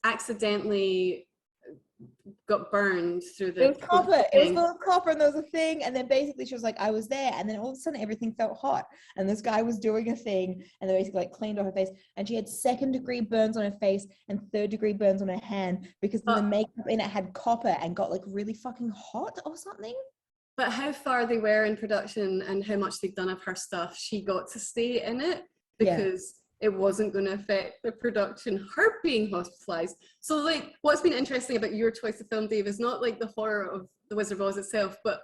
accidentally got burned through the. It was copper. It was full of copper, and there was a thing, and then basically she was like, I was there, and then all of a sudden everything felt hot, and this guy was doing a thing, and they basically like cleaned off her face, and she had 2nd-degree burns on her face and 3rd-degree burns on her hand because the makeup in it had copper and got like really fucking hot or something. But how far they were in production and how much they'd done of her stuff, she got to stay in it because it wasn't going to affect the production, her being hospitalized. So like what's been interesting about your choice of film, Dave, is not like the horror of The Wizard of Oz itself, but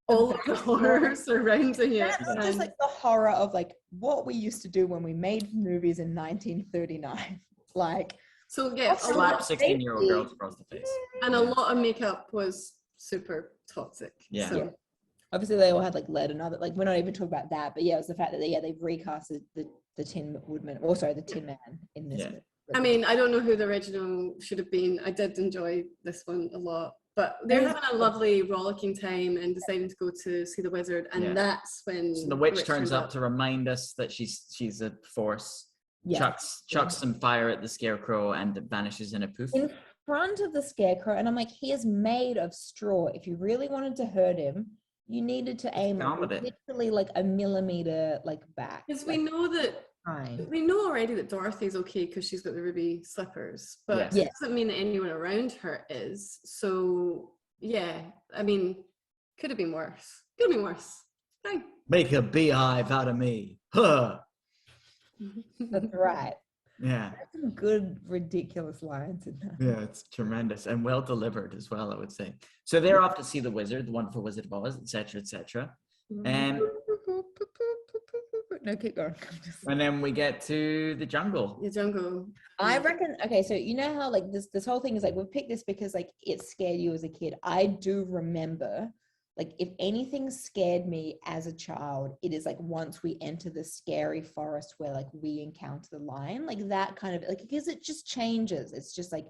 all of the horror surrounding it. That's just like the horror of like what we used to do when we made movies in 1939. Like, so yeah, slap 16-year-old girls across the face. And a lot of makeup was super toxic. Yeah. So. Obviously they all had like lead and other, like we're not even talking about that, but yeah, it was the fact that they've recasted the Tin Woodman, or sorry, the Tin Man in this movie. I mean, I don't know who the original should have been. I did enjoy this one a lot, but they're having a lovely rollicking time and deciding to go to see the wizard, and that's when so the witch turns up to remind us that she's a force. Chucks some fire at the scarecrow and it vanishes in a poof. In front of the scarecrow, and I'm like, he is made of straw. If you really wanted to hurt him, you needed to aim literally like a millimeter like back. Because we know that we know already that Dorothy's okay because she's got the ruby slippers, but it doesn't mean that anyone around her is. So yeah, I mean, could have been worse. Could have been worse. Fine. Make a beehive out of me. Huh. That's right. Yeah. That's some good, ridiculous lines in there. Yeah, it's tremendous and well delivered as well, I would say. So they're off to see the wizard, the wonderful Wizard of Oz, etc., etc. And no, keep going. And then we get to the jungle. The jungle. I reckon, okay, so you know how like this whole thing is like, we've picked this because like it scared you as a kid. I do remember, like, if anything scared me as a child, it is like once we enter the scary forest where like we encounter the lion, like that kind of, like, because it just changes. It's just like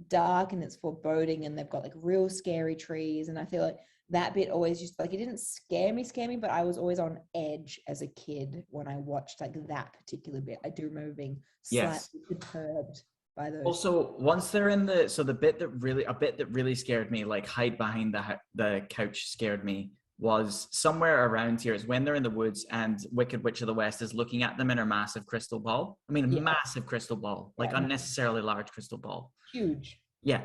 dark and it's foreboding and they've got like real scary trees. And I feel like that bit always just like, it didn't scare me, but I was always on edge as a kid when I watched like that particular bit. I do remember being slightly perturbed by those. Also, once they're in a bit that really scared me, like hide behind the couch scared me, was somewhere around here is when they're in the woods and Wicked Witch of the West is looking at them in her massive crystal ball. I mean, massive crystal ball, like unnecessarily large crystal ball. Huge. Yeah.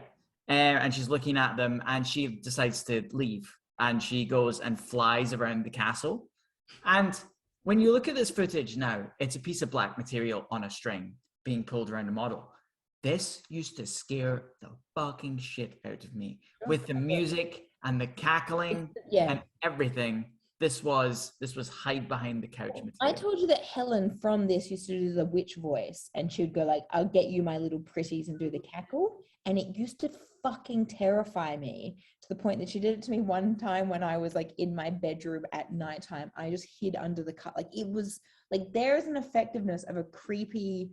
And she's looking at them and she decides to leave and she goes and flies around the castle. And when you look at this footage now, it's a piece of black material on a string being pulled around a model. This used to scare the fucking shit out of me with the music and the cackling and everything. This was hide behind the couch material. I told you that Helen from this used to do the witch voice and she would go like, I'll get you my little pretties and do the cackle. And it used to fucking terrify me to the point that she did it to me one time when I was like in my bedroom at nighttime. I just hid under the cut. Like it was like, there is an effectiveness of a creepy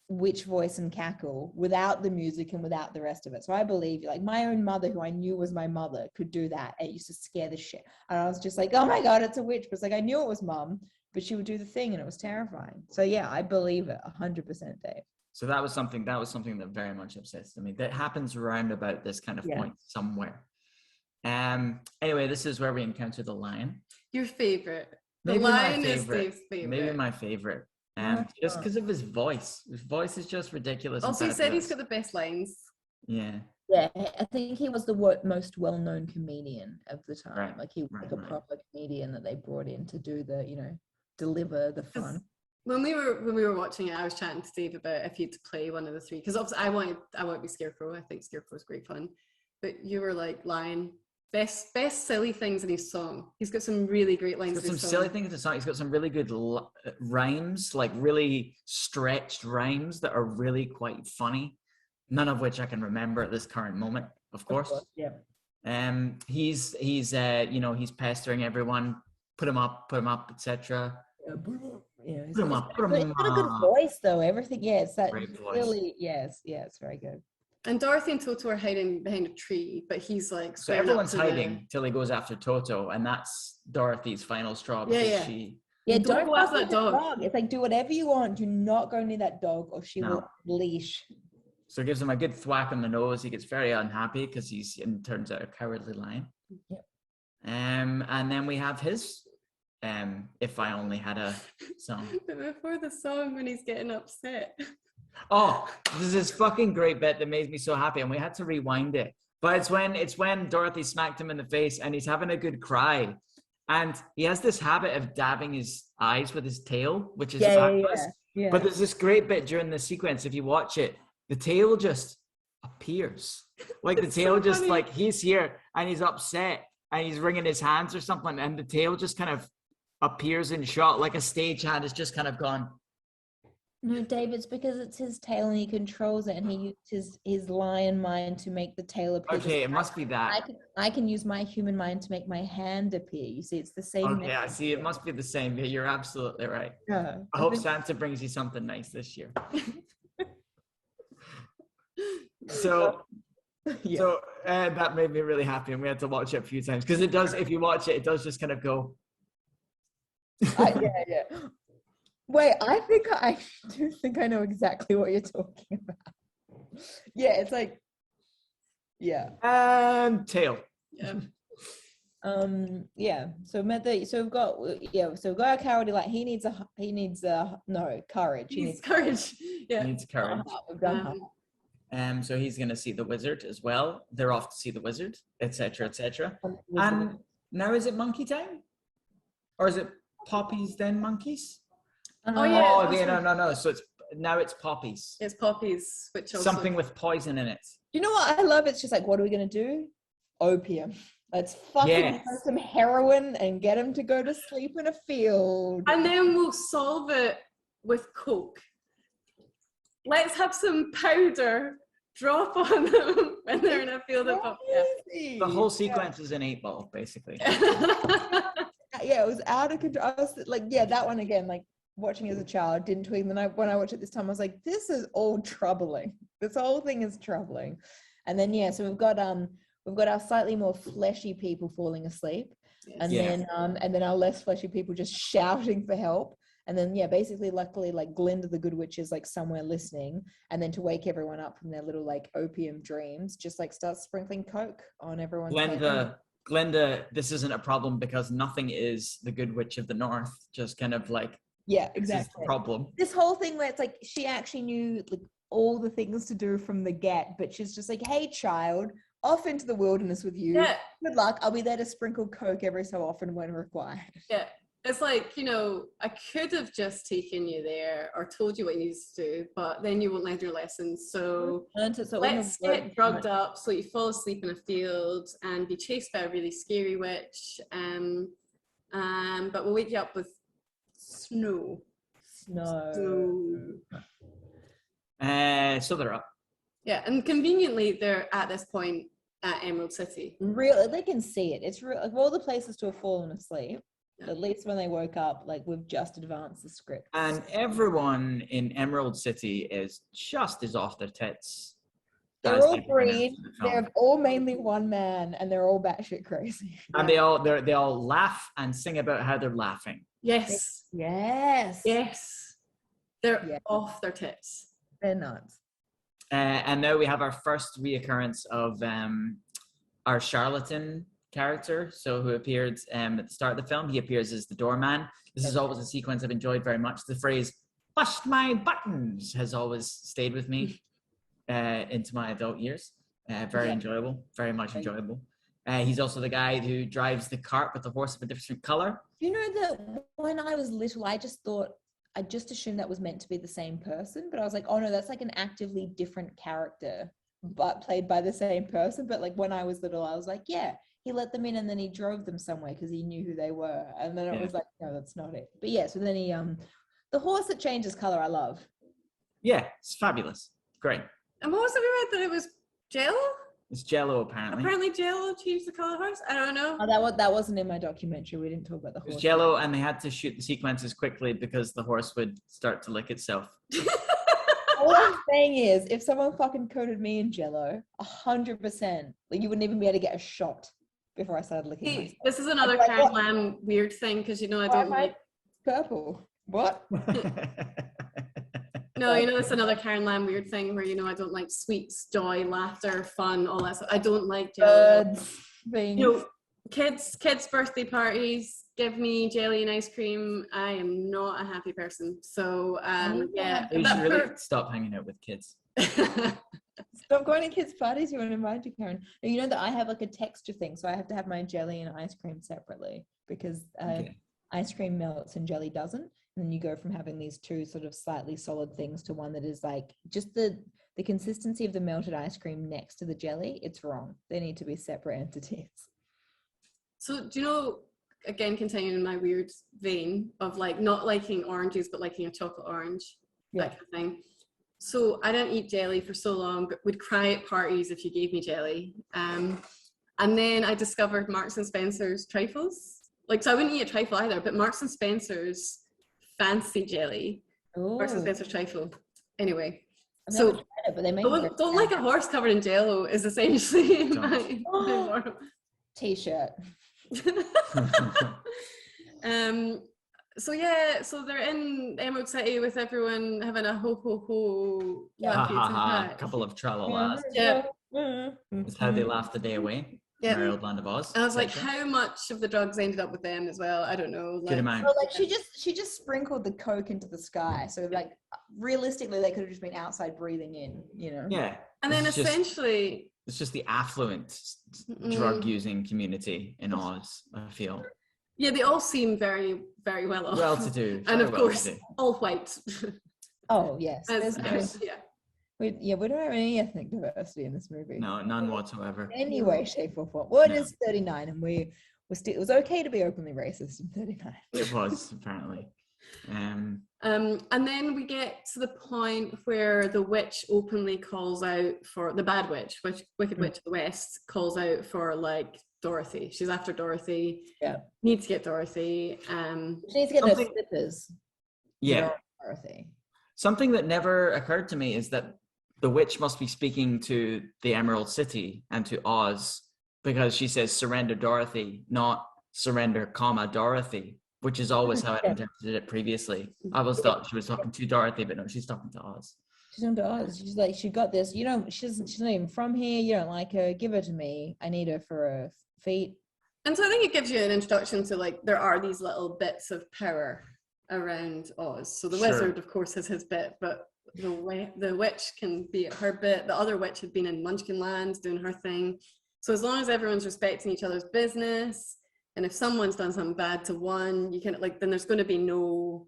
witch voice and cackle without the music and without the rest of it. So I believe, like, my own mother, who I knew was my mother, could do that. It used to scare the shit. And I was just like, oh my God, it's a witch. But it's like, I knew it was mum, but she would do the thing and it was terrifying. So yeah, I believe it 100%, Dave. So that was something that very much obsessed me. That happens around about this kind of point somewhere. Anyway, this is where we encounter the lion. Your favorite. Maybe the lion my favorite. is Dave's favorite. Maybe my favorite. Just because of his voice. His voice is just ridiculous. Also, he said he's got the best lines. Yeah. Yeah, I think he was the most well-known comedian of the time. Right. Like, he was like a proper comedian that they brought in to do the, deliver the fun. When we were watching it, I was chatting to Dave about if he'd play one of the three, because obviously I want to be Scarecrow. I think Scarecrow's great fun, but you were like, lion. Best silly things in his song. He's got some really great lines. He's got some silly things in his song. He's got some really good rhymes, like really stretched rhymes that are really quite funny. None of which I can remember at this current moment, of course. Yeah. He's he's pestering everyone. Put him up, etc. Yeah, Put him up. He's got a good voice, though. Everything, it's that great voice. really, it's very good. And Dorothy and Toto are hiding behind a tree, but he's like, so everyone's hiding till he goes after Toto, and that's Dorothy's final straw. Don't go after that dog. It's like, do whatever you want. Do not go near that dog, or she will leash. So it gives him a good thwack on the nose. He gets very unhappy because he's turns out a cowardly lion. Yep. And then we have his If I Only Had a Song. But before the song, when he's getting upset. Oh, there's this fucking great bit that made me so happy, and we had to rewind it. But it's when Dorothy smacked him in the face and he's having a good cry. And he has this habit of dabbing his eyes with his tail, which is fabulous. Yeah. But there's this great bit during the sequence, if you watch it, the tail just appears. Like the tail so just funny. Like he's here and he's upset and he's wringing his hands or something, and the tail just kind of appears in shot, like a stagehand has just kind of gone. No, Dave, it's because it's his tail and he controls it, and he uses his lion mind to make the tail appear. Okay, it must be that. I can use my human mind to make my hand appear. You see, it's the same. Okay, I see. It must be the same. You're absolutely right. Yeah, I hope Santa brings you something nice this year. So that made me really happy, and we had to watch it a few times because it does. If you watch it, it does just kind of go. Yeah. Wait, I do think I know exactly what you're talking about. Yeah, it's like, yeah. Tail. Yeah. Yeah. So we've got our cowardly lion. He needs courage. He needs courage. Yeah. He needs courage. We've done so he's gonna see the wizard as well. They're off to see the wizard, etc., etc. And now is it monkey time, or is it poppies then monkeys? No. So it's poppies. It's poppies, which also... something with poison in it. You know what I love? It's just like, what are we gonna do? Opium. Let's fucking have some heroin and get him to go to sleep in a field. And then we'll solve it with coke. Let's have some powder drop on them when they're in a field of poppies. The whole sequence is an 8-ball, basically. Yeah, it was out of control. I was like, that one again, like, watching as a child, didn't tweet. And then when I watched it this time, I was like, this is all troubling. This whole thing is troubling. And then so we've got our slightly more fleshy people falling asleep, and then our less fleshy people just shouting for help. And then basically, luckily, like Glinda the Good Witch is like somewhere listening, and then to wake everyone up from their little like opium dreams, just like starts sprinkling coke on everyone's head. Glinda, this isn't a problem because nothing is the Good Witch of the North. Just kind of like. Yeah, exactly. The problem. This whole thing where it's like she actually knew like all the things to do from the get, but she's just like, "Hey, child, off into the wilderness with you. Yeah. Good luck. I'll be there to sprinkle coke every so often when required." Yeah, it's like, I could have just taken you there or told you what you need to do, but then you won't learn your lessons. So let's get drugged up so you fall asleep in a field and be chased by a really scary witch. But we'll wake you up with snow. So they're up. Yeah, and conveniently they're at this point at Emerald City. Really, they can see it. It's real. Of all the places to have fallen asleep. At least when they woke up, like we've just advanced the script. And everyone in Emerald City is just as off their tits. They're all green. They're all mainly one man, and they're all batshit crazy. And they all laugh and sing about how they're laughing. Yes. Yes. Yes. They're off their tits. They're nuts. And now we have our first reoccurrence of our charlatan character, who appeared at the start of the film. He appears as the doorman. This is always a sequence I've enjoyed very much. The phrase "bust my buttons" has always stayed with me into my adult years. Very enjoyable, very much enjoyable. He's also the guy who drives the cart with the horse of a different color. You know that when I was little, I just assumed that was meant to be the same person, but I was like, oh no, that's like an actively different character, but played by the same person. But like when I was little, I was like, yeah, he let them in and then he drove them somewhere because he knew who they were. And then it was like, no, that's not it. But yes, and then he, the horse that changes color, I love. Yeah, it's fabulous. Great. And what was it we read that it was Jello? It's Jello, apparently. Apparently Jello changed the color of the horse. I don't know. Oh, that wasn't in my documentary. We didn't talk about the horse. It was Jello, and they had to shoot the sequences quickly because the horse would start to lick itself. All I'm saying is, if someone fucking coated me in Jello, 100%, like you wouldn't even be able to get a shot before I started licking myself. This is another Karen Lamb weird thing because I don't like purple. What? No, it's another Karen Lamb weird thing where I don't like sweets, joy, laughter, fun, all that stuff. I don't like jello. Kids' birthday parties give me jelly and ice cream. I am not a happy person. So you should really stop hanging out with kids. Stop going to kids' parties. You want to invite you, Karen? You know that I have like a texture thing, so I have to have my jelly and ice cream separately because ice cream melts and jelly doesn't. And then you go from having these two sort of slightly solid things to one that is like just the consistency of the melted ice cream next to the jelly. It's wrong. They need to be separate entities. So do you know, again, continuing in my weird vein of like not liking oranges, but liking a chocolate orange, that kind of thing. So I didn't eat jelly for so long, but would cry at parties if you gave me jelly. And then I discovered Marks and Spencer's trifles. So I wouldn't eat a trifle either, but Marks and Spencer's fancy jelly. Ooh. Marks and Spencer's trifle. Anyway. So but they make don't like a horse covered in jello is essentially my T-shirt. So they're in Emerald City with everyone having a ho ho ho. A couple of tra-la-las. Yeah. That's how they laughed the day away. Yeah. Merry Old Land of Oz. And I was like, how much of the drugs ended up with them as well? I don't know. Good amount. Well, she just sprinkled the coke into the sky. So realistically, they could have just been outside breathing in, Yeah. And then essentially, it's just the affluent drug using community in Oz, I feel. Yeah, they all seem very, very well off. Well to do. And of course, all white. Oh, yes. We don't have any ethnic diversity in this movie. No, none whatsoever. Any way, shape, or form. Well, it is 39, and it was okay to be openly racist in 39. It was, apparently. And then we get to the point where the witch openly calls out for the bad witch, Wicked Witch of the West, calls out for Dorothy. She's after Dorothy. Yeah. Needs to get Dorothy. She needs to get those slippers. Yeah. Dorothy. Something that never occurred to me is that the witch must be speaking to the Emerald City and to Oz because she says surrender Dorothy, not surrender, Dorothy, which is always how I interpreted it previously. I always thought she was talking to Dorothy, but no, she's talking to Oz. She's talking to Oz. She's like, she got this. She's not even from here. You don't like her. Give her to me. I need her for her feet. And so I think it gives you an introduction to there are these little bits of power around Oz. So the wizard, of course, has his bit, but the witch can be at her bit. The other witch had been in Munchkin Land doing her thing. So as long as everyone's respecting each other's business, and if someone's done something bad to one, you can then there's going to be no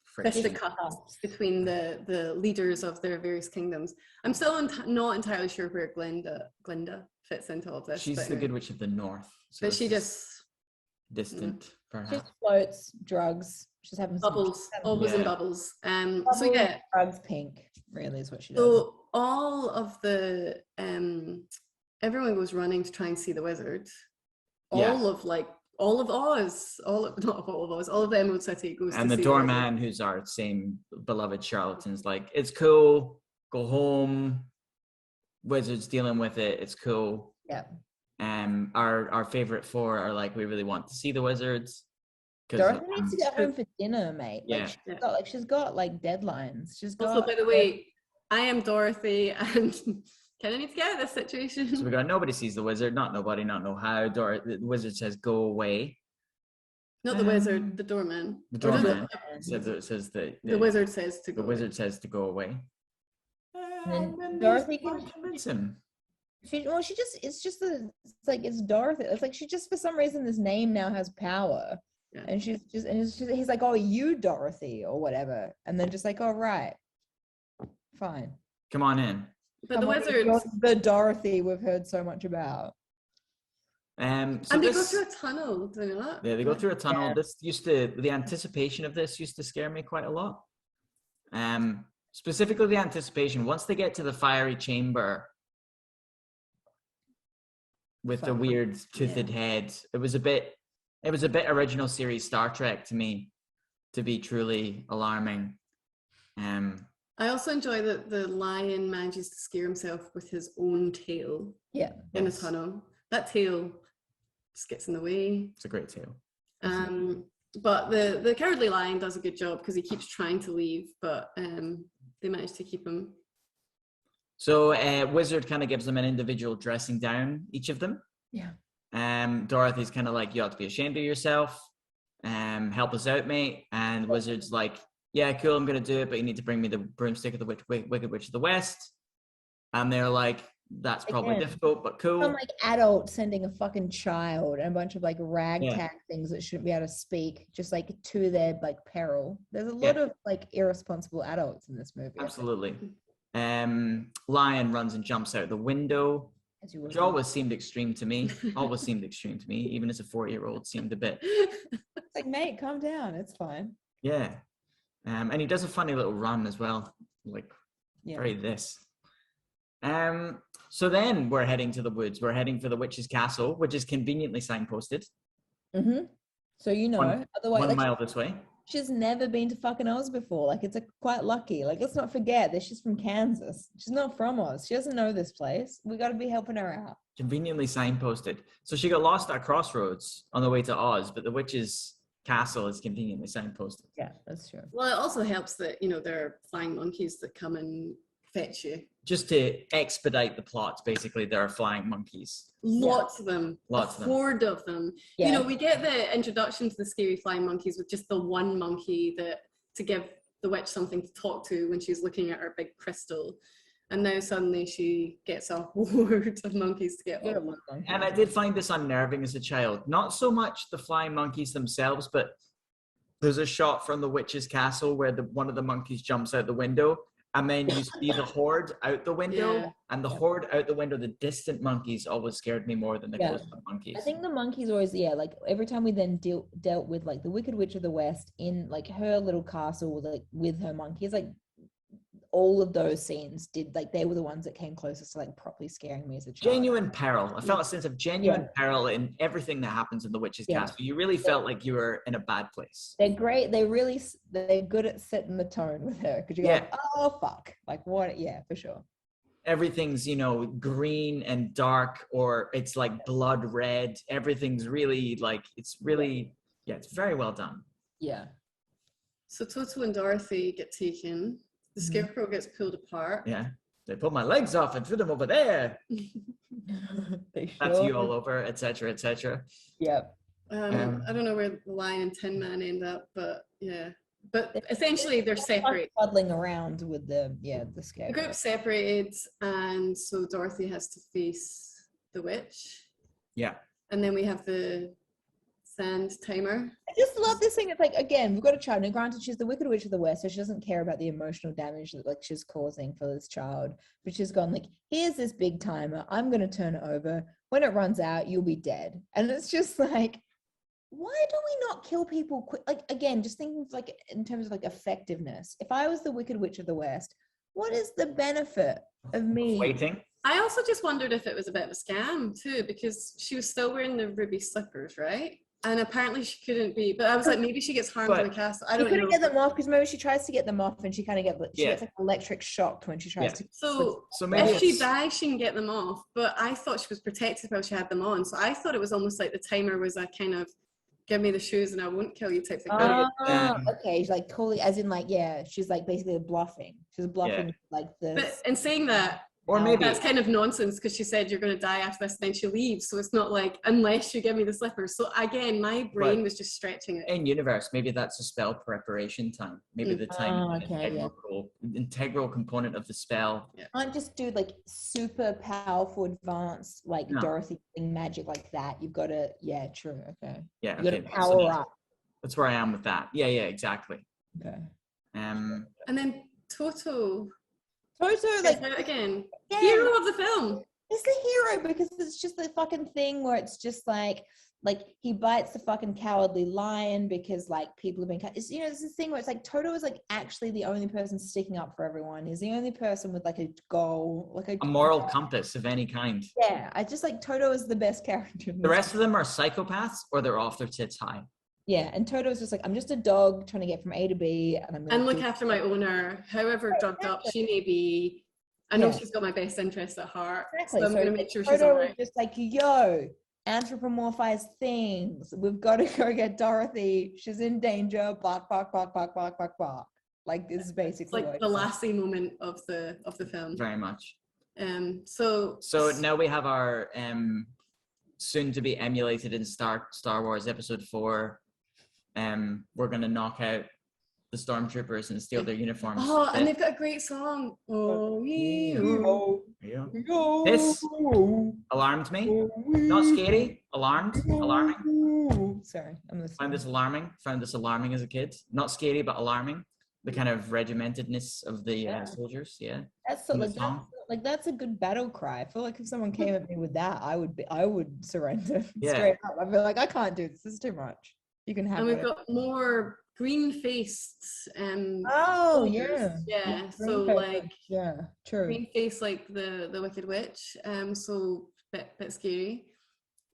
fisticuffs between the leaders of their various kingdoms. I'm still not entirely sure where Glinda fits into all of this. She's the Good Witch of the North. So but she just distant, perhaps. She floats, drugs. She's having bubbles, always in bubbles. Bubbles, so yeah, drugs, pink. Really is what she does. So all of the everyone goes running to try and see the wizard. All of all of Oz, not all of Oz, all of the Emerald City goes and to the see doorman, who's our same beloved charlatan's like, it's cool, go home, Wizard's dealing with it, it's cool. Yeah. Our favorite four are like, we really want to see the Wizards. Dorothy needs to get home for dinner, mate. Yeah. She's got like deadlines. Also, by the way, I am Dorothy and kind of need to get out of this situation. So we got nobody sees the Wizard, not nobody, not know how. The Wizard says go away. Not the Wizard, the doorman. The doorman says the Wizard says to go. The Wizard says to go away. And then Dorothy can convince him. It's Dorothy. It's like she just, for some reason, this name now has power. Yeah. And he's like, oh, you Dorothy or whatever. And then just like, oh, right. Fine. Come on in. But the Wizard, the Dorothy we've heard so much about. And they go through a tunnel, do they not? Yeah, they go through a tunnel. Yeah. The anticipation of this used to scare me quite a lot. Specifically the anticipation. Once they get to the fiery chamber with the weird toothed head, it was a bit original series Star Trek to me, to be truly alarming. I also enjoy that the lion manages to scare himself with his own tail. Yeah. In a tunnel. That tail just gets in the way. It's a great tail. But the cowardly lion does a good job because he keeps trying to leave, but they manage to keep him. So Wizard kind of gives them an individual dressing down, each of them. Yeah. Dorothy's kind of like, you ought to be ashamed of yourself. Help us out, mate. And Wizard's like, yeah, cool, I'm going to do it, but you need to bring me the broomstick of the Wicked Witch of the West. And they're like, that's probably difficult, but cool. Some like adult sending a fucking child and a bunch of like ragtag things that shouldn't be able to speak, just like to their like peril. There's a lot of like irresponsible adults in this movie. Absolutely. Lion runs and jumps out the window, which always seemed extreme to me. Even as a 4-year-old seemed a bit. It's like, mate, calm down. It's fine. Yeah. And he does a funny little run as well. Like, very this. So then we're heading to the woods. We're heading for the witch's castle, which is conveniently signposted. Mm-hmm. So otherwise, 1 mile this way. She's never been to fucking Oz before. Like, it's quite lucky. Like, let's not forget that she's from Kansas. She's not from Oz. She doesn't know this place. We got to be helping her out. Conveniently signposted. So she got lost at a crossroads on the way to Oz, but the witch's castle is conveniently signposted. Yeah, that's true. Well, it also helps that, there are flying monkeys that come and fetch you. Just to expedite the plot, basically, there are flying monkeys. Lots of them. Lots of them. A horde of them. Yeah. We get the introduction to the scary flying monkeys with just the one monkey to give the witch something to talk to when she's looking at her big crystal. And now suddenly she gets a horde of monkeys to get on. And I did find this unnerving as a child. Not so much the flying monkeys themselves, but there's a shot from the witch's castle where one of the monkeys jumps out the window. And then you see the horde out the window, and the horde out the window, the distant monkeys always scared me more than the close-up monkeys. I think the monkeys always, like every time we then dealt with like the Wicked Witch of the West in like her little castle, like with her monkeys, like all of those scenes they were the ones that came closest to like properly scaring me as a child. Genuine peril. I felt a sense of genuine peril in everything that happens in the witch's castle. You really felt like you were in a bad place. They're great. They're good at setting the tone with her, because you're like, oh fuck, like what? Yeah, for sure. Everything's green and dark, or it's like blood red. Everything's really like it's very well done. Yeah. So Toto and Dorothy get taken. The scarecrow gets pulled apart. Yeah. They pull my legs off and threw them over there. That's you all over, etc., etc. Yep. I don't know where the Lion and Tin Man end up, but yeah. But essentially they're separated. Puddling around with the scarecrow. The group's separated, and so Dorothy has to face the witch. Yeah. And then we have the sand timer. I just love this thing. It's like, again, we've got a child, and granted she's the Wicked Witch of the West, so she doesn't care about the emotional damage that like she's causing for this child, but she's gone like, here's this big timer, I'm going to turn it over, when it runs out you'll be dead. And it's just like, why do we not kill people quick? Like, again, just thinking like in terms of like effectiveness, if I was the Wicked Witch of the West, what is the benefit of me waiting? I also just wondered if it was a bit of a scam too, because she was still wearing the ruby slippers, right? And apparently she couldn't be, but I was like, maybe she gets harmed in the castle. I don't know. She couldn't get them off because maybe she tries to get them off and she kind of gets like electric shocked when she tries to. So maybe if she dies, she can get them off. But I thought she was protected while she had them on. So I thought it was almost like the timer was a kind of give me the shoes and I won't kill you type thing. Okay. She's like totally, as in like, she's like basically bluffing. She's bluffing like this. But in saying that, or maybe that's kind of nonsense because she said you're going to die after this, and then she leaves. So it's not like unless you give me the slippers. So again, my brain was just stretching it. In universe, maybe that's a spell preparation time. Maybe the time integral component of the spell. Can't just do like super powerful, advanced like Dorothy magic like that. You've got to true. Okay. Yeah. You got to power up. That's where I am with that. Yeah. Exactly. Okay. And then Toto, like again, hero of the film. It's the hero because it's just the fucking thing where it's just like he bites the fucking cowardly lion because like people have been it's it's this thing where it's like Toto is like actually the only person sticking up for everyone. He's the only person with like a goal, like a moral compass of any kind. Yeah, I just like Toto is the best character. The rest of them are psychopaths or they're off their tits high. Yeah, and Toto's just like, I'm just a dog trying to get from A to B, and look after my owner, however drugged up she may be. I know she's got my best interest at heart, so I'm going to make sure she's all right. Just like, anthropomorphize things. We've got to go get Dorothy. She's in danger. Bark, bark, bark, bark, bark, bark, bark. Like this is basically it's like the Lassie moment of the film. Very much. So now we have our soon to be emulated in Star Wars Episode 4. We're gonna knock out the stormtroopers and steal their uniforms. Oh, and they've got a great song. This alarmed me. Not scary. Alarming. Sorry, I'm listening. Found this alarming as a kid. Not scary, but alarming. The kind of regimentedness of the soldiers. Yeah. That's so that's a good battle cry. I feel like if someone came at me with that, I would surrender straight up. I'd be like, I can't do this. This is too much. You can have. And we've got more green-faced. Soldiers. Yeah. So like. Yeah. True. Green face like the Wicked Witch. So bit scary,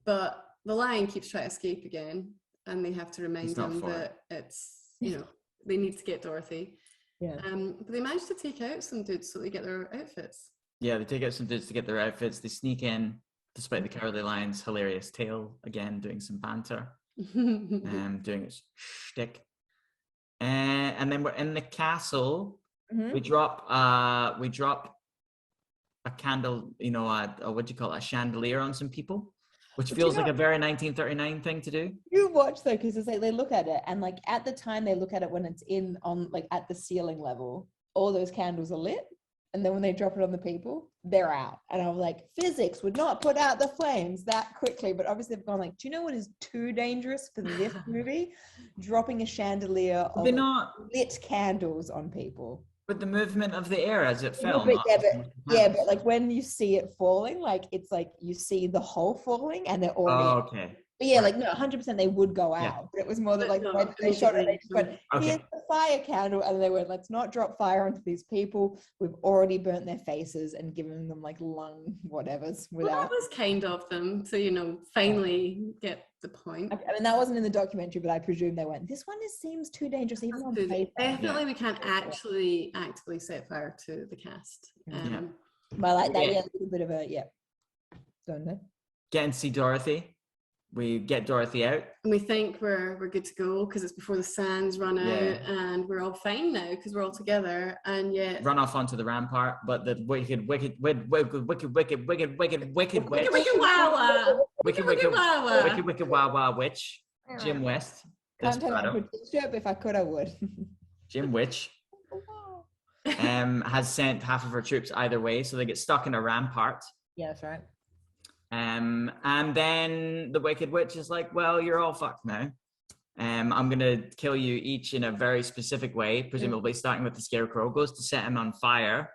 but the lion keeps trying to escape again, and they have to remind him that it's they need to get Dorothy. Yeah. But they managed to take out some dudes so they get their outfits. Yeah, they take out some dudes to get their outfits. They sneak in, despite the cowardly lion's hilarious tail again, doing some banter. Doing its shtick, and then we're in the castle. We drop a candle, what do you call it, a chandelier on some people, which feels like a very 1939 thing to do. You watch though, because it's like they look at it, and like at the time they look at it when it's on like at the ceiling level, all those candles are lit, and then when they drop it on the people, they're out. And I was like, physics would not put out the flames that quickly. But obviously they've gone like, do you know what is too dangerous for this movie? Dropping a chandelier of lit candles on people. With the movement of the air as it fell. But like when you see it falling, like it's like you see the hole falling and they're already. Oh, okay. But yeah, like no, 100% they would go out. But it was more that like when they shot it, they just went, here's the fire candle, and they went, let's not drop fire onto these people. We've already burnt their faces and given them like lung whatevers. Well, that was kind of them to finally get the point. I mean, that wasn't in the documentary, but I presume they went, this one seems too dangerous even on paper. Definitely, we can't actually actively set fire to the cast. But I like that, a little bit of a Don't know. Get and see Dorothy. We get Dorothy out. And we think we're good to go because it's before the sands run out and we're all fine now because we're all together, and yet run off onto the rampart, but the wicked witch witch, Jim West. Can't tell I could but if I could I would. Jim Witch has sent half of her troops either way, so they get stuck in a rampart. Yeah, that's right. And then the Wicked Witch is like, well, you're all fucked now. I'm going to kill you each in a very specific way, presumably starting with the Scarecrow, goes to set him on fire.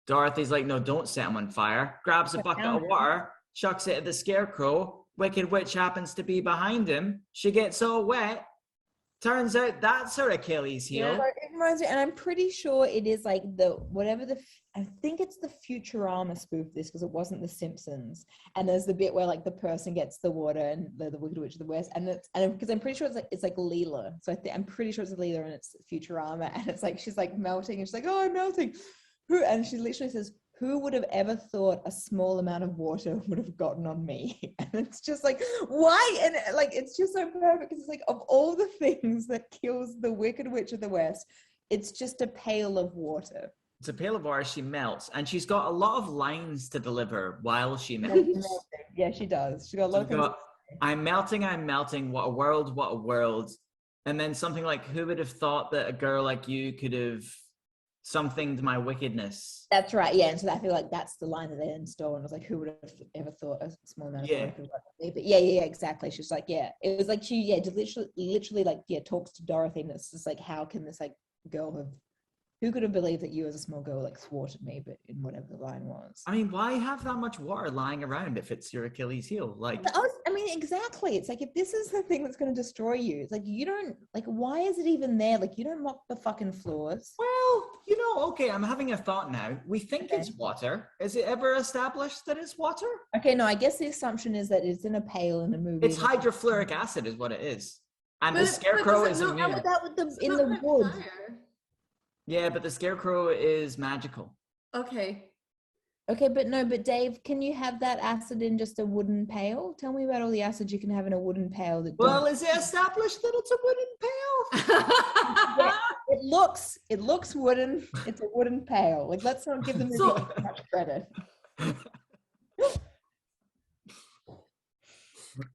Dorothy's like, no, don't set him on fire. Grabs a bucket of water, chucks it at the Scarecrow. Wicked Witch happens to be behind him. She gets all wet, Turns out that's her Achilles heel. So it reminds me, and I'm pretty sure it is like I think it's the Futurama spoof this, because it wasn't the Simpsons. And there's the bit where like the person gets the water and the Wicked Witch of the West, and because I'm pretty sure it's like Leela. So I'm pretty sure it's Leela, and it's Futurama, and it's like she's like melting, and she's like, "Oh, I'm melting," and she literally says, "Who would have ever thought a small amount of water would have gotten on me?" And it's just like, why? And like, it's just so perfect, because it's like, of all the things that kills the Wicked Witch of the West, it's just a pail of water. It's a pail of water. She melts, and she's got a lot of lines to deliver while she melts. Yeah, she does. She got a lot of things. I'm melting. What a world! What a world! And then something like, "Who would have thought that a girl like you could have something to my wickedness?" That's right. Yeah, and so I feel like that's the line that they installed. And it was like, who would have ever thought a small amount of water could have gotten me? But yeah, exactly. She's like, yeah, it was like she literally like talks to Dorothy, and it's just like, how can this like girl have? Who could have believed that you as a small girl like thwarted me, but in whatever the line was. I mean, why have that much water lying around if it's your Achilles heel? Like, I mean, exactly. It's like, if this is the thing that's going to destroy you, it's like, you don't, like, why is it even there? Like, you don't mop the fucking floors. Well, okay, I'm having a thought now. We think it's water. Is it ever established that it's water? Okay, no, I guess the assumption is that it's in a pail in a movie. It's hydrofluoric acid is what it is. And the scarecrow is immune. How about that in the woods? Yeah, but the scarecrow is magical. Okay, but Dave, can you have that acid in just a wooden pail? Tell me about all the acids you can have in a wooden pail. Well, is it established that it's a wooden pail? Yeah, it looks wooden. It's a wooden pail. Like, let's not give them much credit.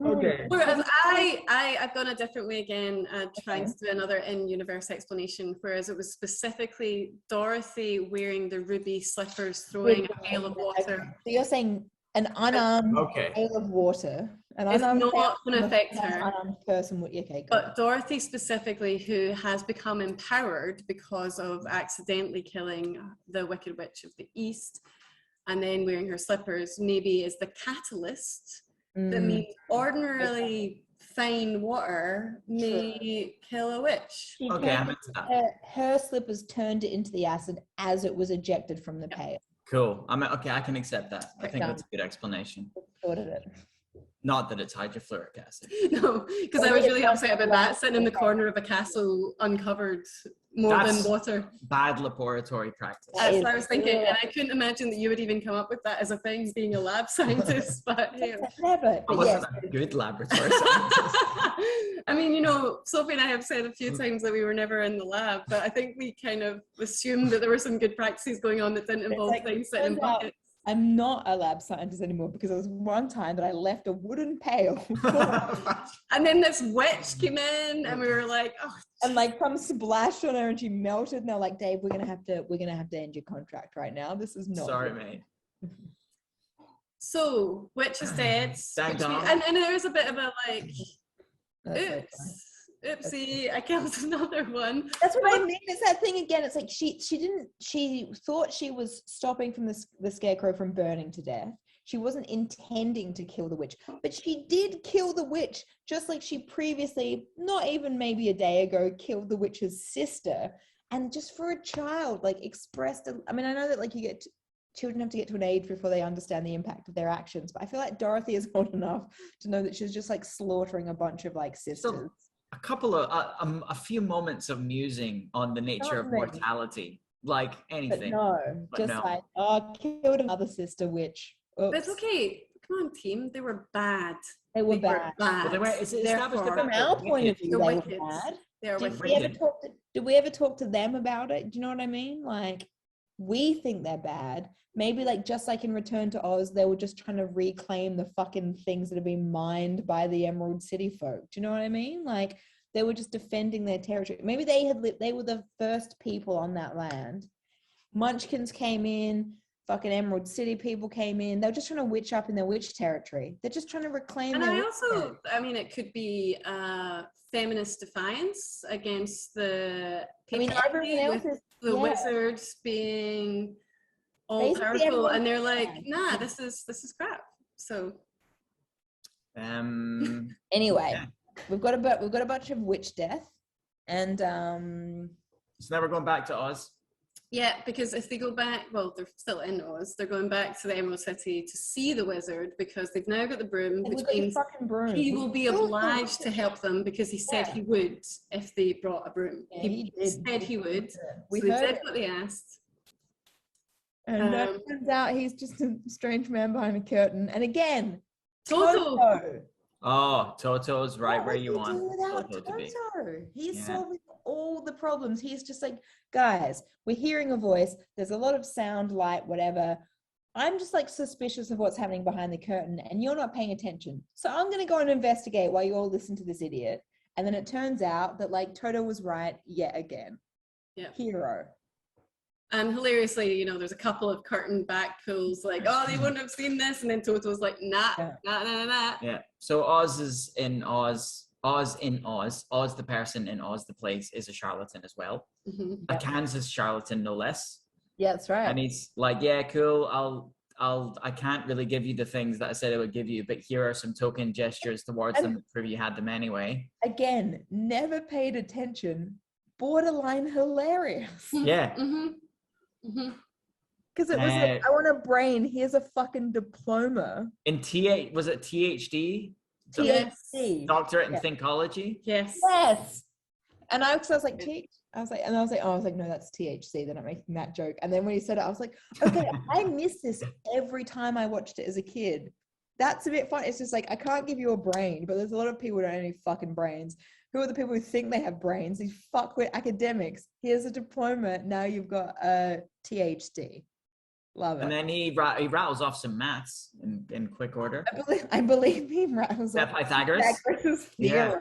Okay. Whereas I've gone a different way again, trying to do another in-universe explanation, whereas it was specifically Dorothy wearing the ruby slippers, throwing a pail of water. So you're saying an unarmed pail of water. It's not going to affect her. An unarmed person would, but Dorothy specifically, who has become empowered because of accidentally killing the Wicked Witch of the East, and then wearing her slippers, maybe is the catalyst. That means ordinarily fine water may kill a witch. Okay, I'm into that. Her slippers turned it into the acid as it was ejected from the pail. Cool. I can accept that. I think that's a good explanation. Sorted it. Not that it's hydrofluoric acid. No, because I was really upset about that, sitting in the corner of a castle uncovered more than water. Bad laboratory practice. That's what I was thinking, and I couldn't imagine that you would even come up with that as a thing, being a lab scientist. But never. I wasn't a good laboratory scientist. I mean, Sophie and I have said a few times that we were never in the lab, but I think we kind of assumed that there were some good practices going on that didn't involve things sitting in buckets. I'm not a lab scientist anymore, because there was one time that I left a wooden pail. And then this witch came in, and we were like, oh. And like some splashed on her, and she melted. And they're like, Dave, we're gonna have to end your contract right now. This is not. Sorry, mate. So witch is dead. And there was a bit of a like, oops. Oopsie, I killed another one. That's what I mean. It's that thing again. It's like she thought she was stopping from the scarecrow from burning to death. She wasn't intending to kill the witch, but she did kill the witch, just like she previously, not even maybe a day ago, killed the witch's sister. And just for a child, like expressed, I mean, I know that like children have to get to an age before they understand the impact of their actions, but I feel like Dorothy is old enough to know that she's just like slaughtering a bunch of like sisters. A couple of a few moments of musing on the nature of mortality, like anything. Like, killed another sister witch. Oops. That's okay. Come on, team. They were bad. They were bad. Well, they were. It's established from our point of view, they were bad. Did we ever talk to them about it? Do you know what I mean? Like, we think they're bad. Maybe like just like in Return to Oz, they were just trying to reclaim the fucking things that have been mined by the Emerald City folk. Do you know what I mean? Like, they were just defending their territory. Maybe they were the first people on that land. Munchkins came in, fucking Emerald City people came in. They were just trying to witch up in their witch territory. They're just trying to reclaim and their I mean, it could be feminist defiance against the the wizards being all powerful, and they're like, nah, this is crap. So anyway, we've got a bunch of witch death. And so now we're going back to Oz. Yeah, because if they go back, well, they're still in Oz. They're going back to the Emerald City to see the wizard because they've now got the broom, which means he will be obliged to help them because he said he would if they brought a broom. Yeah, he said he would. So they did what they asked. And it turns out he's just a strange man behind a curtain. And again, Toto. Oh, Toto's right where you want Toto to be. He's solving all the problems. He's just like, guys, we're hearing a voice. There's a lot of sound, light, whatever. I'm just like suspicious of what's happening behind the curtain and you're not paying attention. So I'm going to go and investigate while you all listen to this idiot. And then it turns out that like Toto was right yet again. Yeah. Hero. And hilariously, you know, there's a couple of curtain back pulls like, oh, they wouldn't have seen this. And then Toto's like, nah. Yeah. So Oz is in Oz. Oz in Oz. Oz, the person in Oz, the place, is a charlatan as well. Mm-hmm. A Kansas charlatan, no less. Yeah, that's right. And he's like, yeah, cool. I can't really give you the things that I said I would give you, but here are some token gestures towards them to prove you had them anyway. Again, never paid attention. Borderline hilarious. Yeah. Because it was like, I want a brain. Here's a fucking diploma. In was it THD? THD. Doctorate in Thinkology? Yes. And I was like, I was like, no, that's THC. They're not making that joke. And then when he said it, I was like, okay, I miss this every time I watched it as a kid. That's a bit fun. It's just like, I can't give you a brain, but there's a lot of people who don't have any fucking brains. Who are the people who think they have brains? These fuckwit academics. Here's a diploma. Now you've got a THD. Love it. And then he rattles off some maths in quick order. I believe he rattles off Pythagoras. Yeah.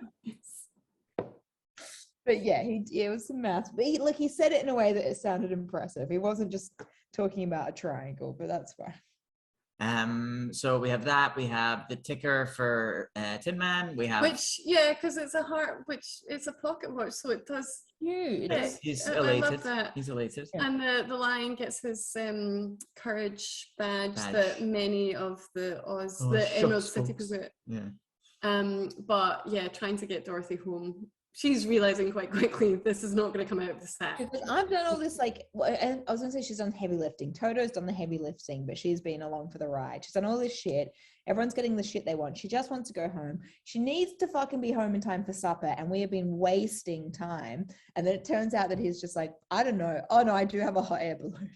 But yeah, it was some maths. But he said it in a way that it sounded impressive. He wasn't just talking about a triangle, but that's fine. So we have that. We have the ticker for Tin Man. We have because it's a heart, which it's a pocket watch, so it does. Huge. He's elated. I love that. He's elated. Yeah. And the lion gets his courage badge that many of the Emerald City people get. Yeah. But yeah, trying to get Dorothy home. She's realizing quite quickly this is not going to come out of the set. I've done all this, like, I was going to say she's done heavy lifting. Toto's done the heavy lifting, but she's been along for the ride. She's done all this shit. Everyone's getting the shit they want. She just wants to go home. She needs to fucking be home in time for supper, and we have been wasting time. And then it turns out that he's just like, I don't know. Oh, no, I do have a hot air balloon.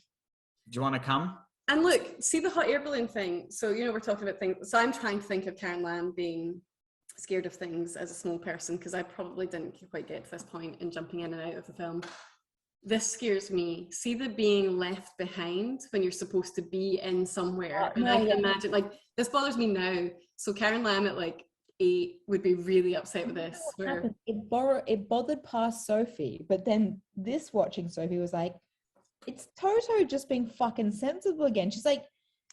Do you want to come? And look, see the hot air balloon thing. So, you know, we're talking about things. So I'm trying to think of Karen Lamb being scared of things as a small person, because I probably didn't quite get to this point in jumping in and out of the film. This scares me. See the being left behind when you're supposed to be in somewhere. And I can imagine, like, this bothers me now. So Karen Lamb at like 8 would be really upset with this. It bothered past Sophie, but then this watching Sophie was like, it's Toto just being fucking sensible again. She's like,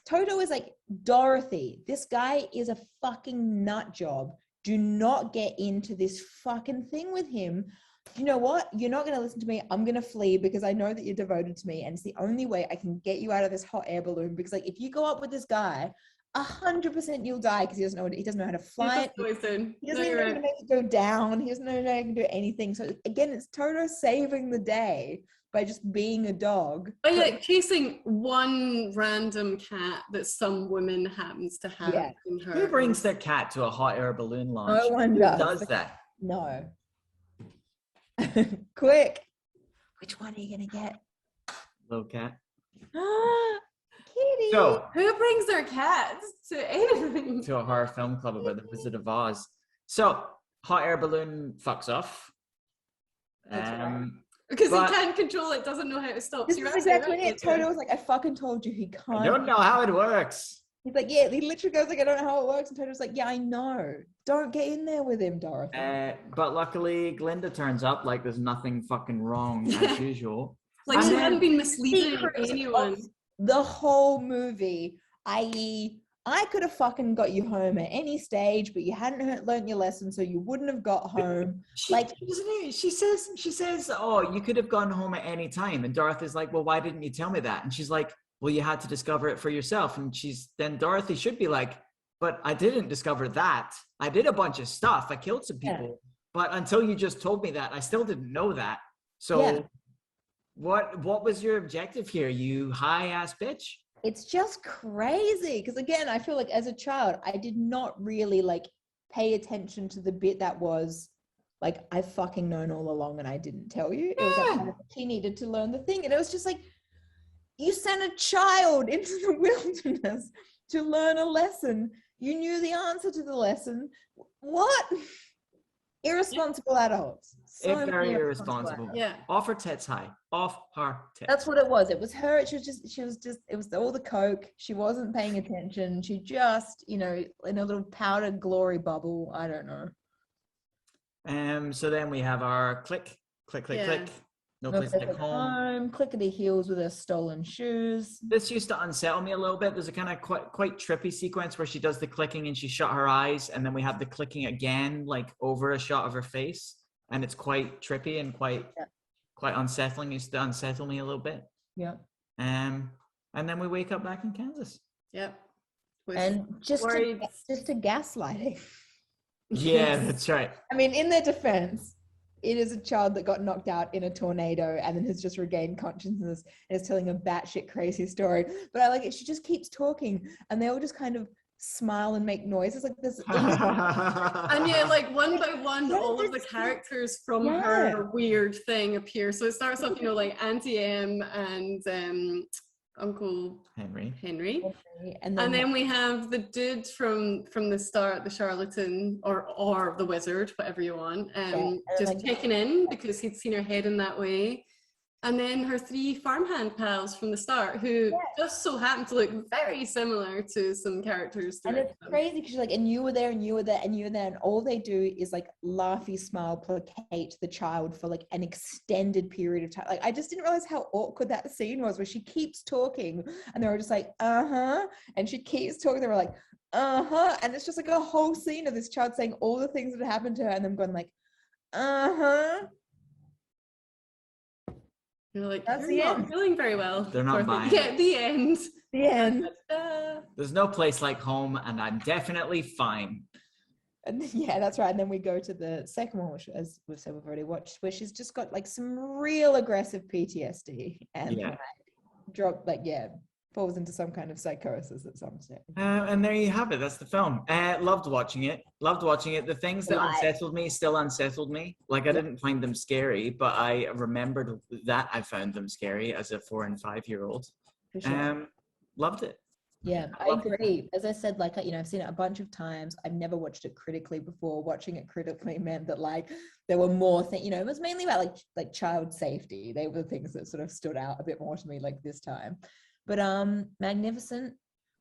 Toto is like, Dorothy, this guy is a fucking nut job. Do not get into this fucking thing with him. You know what? You're not going to listen to me. I'm going to flee because I know that you're devoted to me. And it's the only way I can get you out of this hot air balloon. Because like, if you go up with this guy, 100% you'll die because he doesn't know how to fly. He doesn't even know how to make it go down. He doesn't know how to do anything. So again, it's Toto saving the day by just being a dog. By like chasing one random cat that some woman happens to have in her. Who brings their cat to a hot air balloon launch? No one does that. No. Quick. Which one are you going to get? Little cat. Kitty. So, who brings their cats to anything? To a horror film club about the Wizard of Oz. So, hot air balloon fucks off. Because he can't control it, doesn't know how to stop. This is exactly it. Toto was like, I fucking told you he can't. I don't know how it works. He's like, yeah, he literally goes like, I don't know how it works. And Toto's like, yeah, I know. Don't get in there with him, Dorothy. But luckily, Glinda turns up like there's nothing fucking wrong as usual. Like she hadn't been misleading anyone. The whole movie, i.e., I could have fucking got you home at any stage, but you hadn't learned your lesson, so you wouldn't have got home. She says, oh, you could have gone home at any time. And Dorothy's like, well, why didn't you tell me that? And she's like, well, you had to discover it for yourself. And then Dorothy should be like, but I didn't discover that. I did a bunch of stuff. I killed some people. But until you just told me that, I still didn't know that. So Yeah. what was your objective here, you high ass bitch? It's just crazy. Because again, I feel like as a child, I did not really like pay attention to the bit that was like, I've fucking known all along and I didn't tell you. It was like, he needed to learn the thing. And it was just like, you sent a child into the wilderness to learn a lesson. You knew the answer to the lesson. What? Irresponsible adults. So very irresponsible. Yeah. Off her tits high. Off her tits. That's what it was. It was her. She was just, it was all the coke. She wasn't paying attention. She just, you know, in a little powdered glory bubble. I don't know. So then we have our click. No place like home. Clickety heels with her stolen shoes. This used to unsettle me a little bit. There's a kind of quite trippy sequence where she does the clicking and she shut her eyes, and then we have the clicking again, like over a shot of her face, and it's quite trippy and quite unsettling. It used to unsettle me a little bit. Yeah. And then we wake up back in Kansas. Yep. And just to gaslighting. Yeah, that's right. I mean, in their defense, it is a child that got knocked out in a tornado and then has just regained consciousness and is telling a batshit crazy story. But I like it. She just keeps talking and they all just kind of smile and make noises like this. And yeah, like one by one, all of the characters from her weird thing appear. So it starts off, you know, like Auntie M and Uncle Henry. And then we have the dude from the start, the charlatan or the wizard, whatever you want, just checking in because he'd seen her heading that way. And then her three farmhand pals from the start who just so happen to look very similar to some characters. And it's crazy because you're like, and you were there and you were there and you were there, and all they do is like laughy smile placate the child for like an extended period of time. Like I just didn't realize how awkward that scene was where she keeps talking and they were just like, and she keeps talking, they were like, and it's just like a whole scene of this child saying all the things that happened to her and them going like, You're like, that's you're not feeling very well. They're not buying. Yeah, the end. The end. There's no place like home, and I'm definitely fine. And yeah, that's right. And then we go to the second one, which, as we've said, we've already watched, where she's just got like some real aggressive PTSD and falls into some kind of psychosis at some stage. And there you have it. That's the film. Loved watching it. The things that unsettled me still unsettled me. Like I didn't find them scary, but I remembered that I found them scary as a 4 and 5 year old. Sure. Loved it. Yeah, I agree. As I said, like, you know, I've seen it a bunch of times. I've never watched it critically before. Watching it critically meant that like there were more things, you know, it was mainly about like child safety. They were the things that sort of stood out a bit more to me like this time. But magnificent,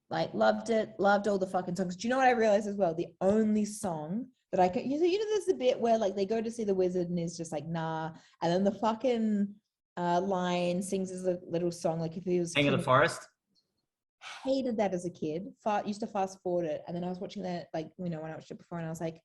like loved it, loved all the fucking songs. Do you know what I realized as well? The only song that I can, you know, there's the bit where like they go to see the wizard and he's just like, nah. And then the fucking lion sings his little song, like if he was King of the Forest. Hated that as a kid. Used to fast forward it. And then I was watching that, like, you know, when I watched it before and I was like,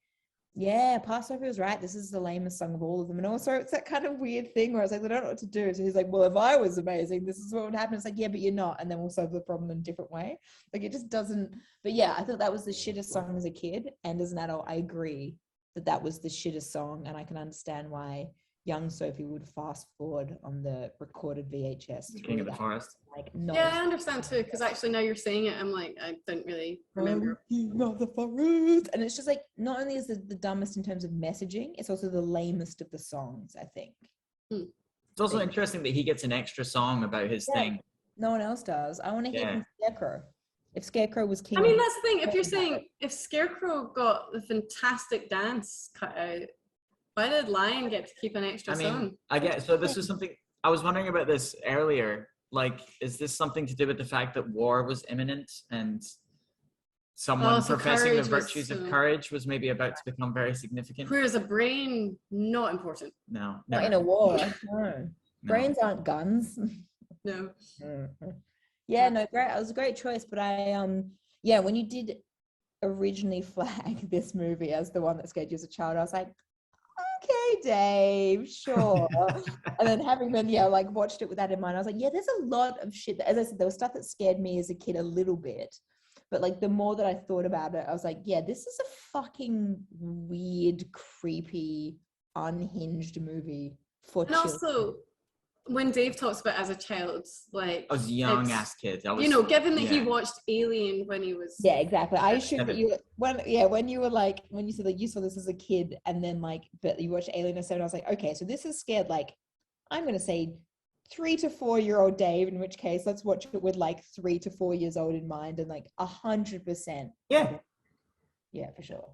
yeah, Sophie was right. This is the lamest song of all of them. And also it's that kind of weird thing where I was like, I don't know what to do. So he's like, well, if I was amazing, this is what would happen. It's like, yeah, but you're not. And then we'll solve the problem in a different way. Like it just doesn't. But yeah, I thought that was the shittest song as a kid. And as an adult, I agree that was the shittest song. And I can understand why young Sophie would fast forward on the recorded VHS. King of the Forest. Like, yeah, I understand too, because actually now you're saying it, I'm like, I didn't really remember. King of the Forest. And it's just like, not only is it the dumbest in terms of messaging, it's also the lamest of the songs, I think. It's also interesting that he gets an extra song about his thing. No one else does. I want to hear from Scarecrow. If Scarecrow was king. I mean, that's the thing. If you're saying, if Scarecrow got the fantastic dance cut out, why did Lion get to keep an extra song? I get, so this is something, I was wondering about this earlier. Like, is this something to do with the fact that war was imminent and someone professing the virtues of courage was maybe about to become very significant? Whereas a brain, not important. No. Not in a war. No. Brains aren't guns. No. Yeah, no, great. It was a great choice, but when you did originally flag this movie as the one that scared you as a child, I was like, okay, Dave, sure. And then having been, watched it with that in mind, I was like, yeah, there's a lot of shit. As I said, there was stuff that scared me as a kid a little bit, But like the more that I thought about it, I was like, yeah, this is a fucking weird, creepy, unhinged movie for And children. also, when Dave talks about as a child, like I was a young ass kid. I was, you know, given that he watched Alien when he was exactly. I assumed that you when you were like when you said like you saw this as a kid and then like but you watched Alien at 7, I was like, okay, so this is scared like I'm gonna say 3 to 4 year old Dave, in which case let's watch it with like 3 to 4 years old in mind and like 100%. Yeah, for sure.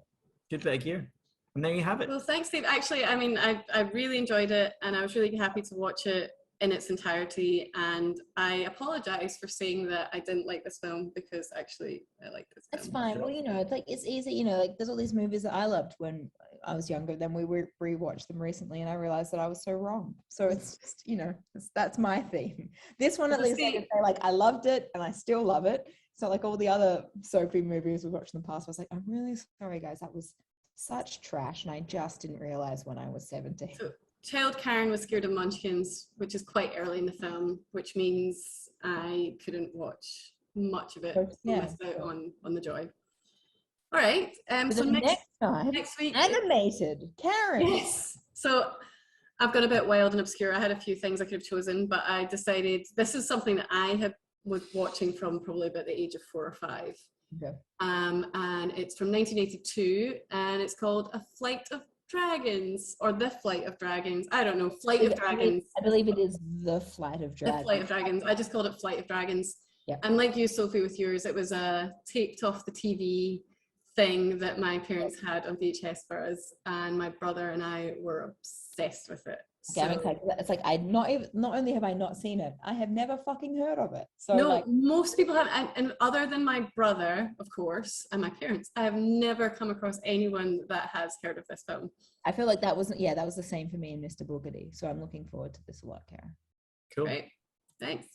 good bit of gear. And there you have it. Well, thanks, Dave. Actually, I mean, I really enjoyed it, and I was really happy to watch it in its entirety. And I apologize for saying that I didn't like this film, because actually I like this film. That's fine. Well, you know, it's like it's easy. You know, like there's all these movies that I loved when I was younger. Then we rewatched them recently, and I realized that I was so wrong. So it's just, you know, that's my theme. This one at least I can say like I loved it, and I still love it. It's not like all the other Sophie movies we watched in the past. I was like, I'm really sorry, guys. That was such trash, and I just didn't realize when I was 17. So, child Karen was scared of munchkins, which is quite early in the film, which means I couldn't watch much of it. Missed out on the joy. All right. So next week, animated Karen. Yes. So I've got a bit wild and obscure. I had a few things I could have chosen, but I decided this is something that I was watching from probably about the age of 4 or 5. Okay. And it's from 1982, and it's called A Flight of Dragons, or The Flight of Dragons. I don't know. Flight of Dragons. I believe it is The Flight of Dragons. The Flight of Dragons. I just called it Flight of Dragons. Yeah. And like you, Sophie, with yours, it was a taped off the TV thing that my parents had on VHS for us, and my brother and I were obsessed with it. Okay, I'm excited. It's like not only have I not seen it, I have never fucking heard of it. So no, like, most people have, and other than my brother, of course, and my parents, I have never come across anyone that has heard of this film. I feel like that was the same for me and Mr. Boogedy. So I'm looking forward to this a lot, Karen. Cool. Right. Thanks.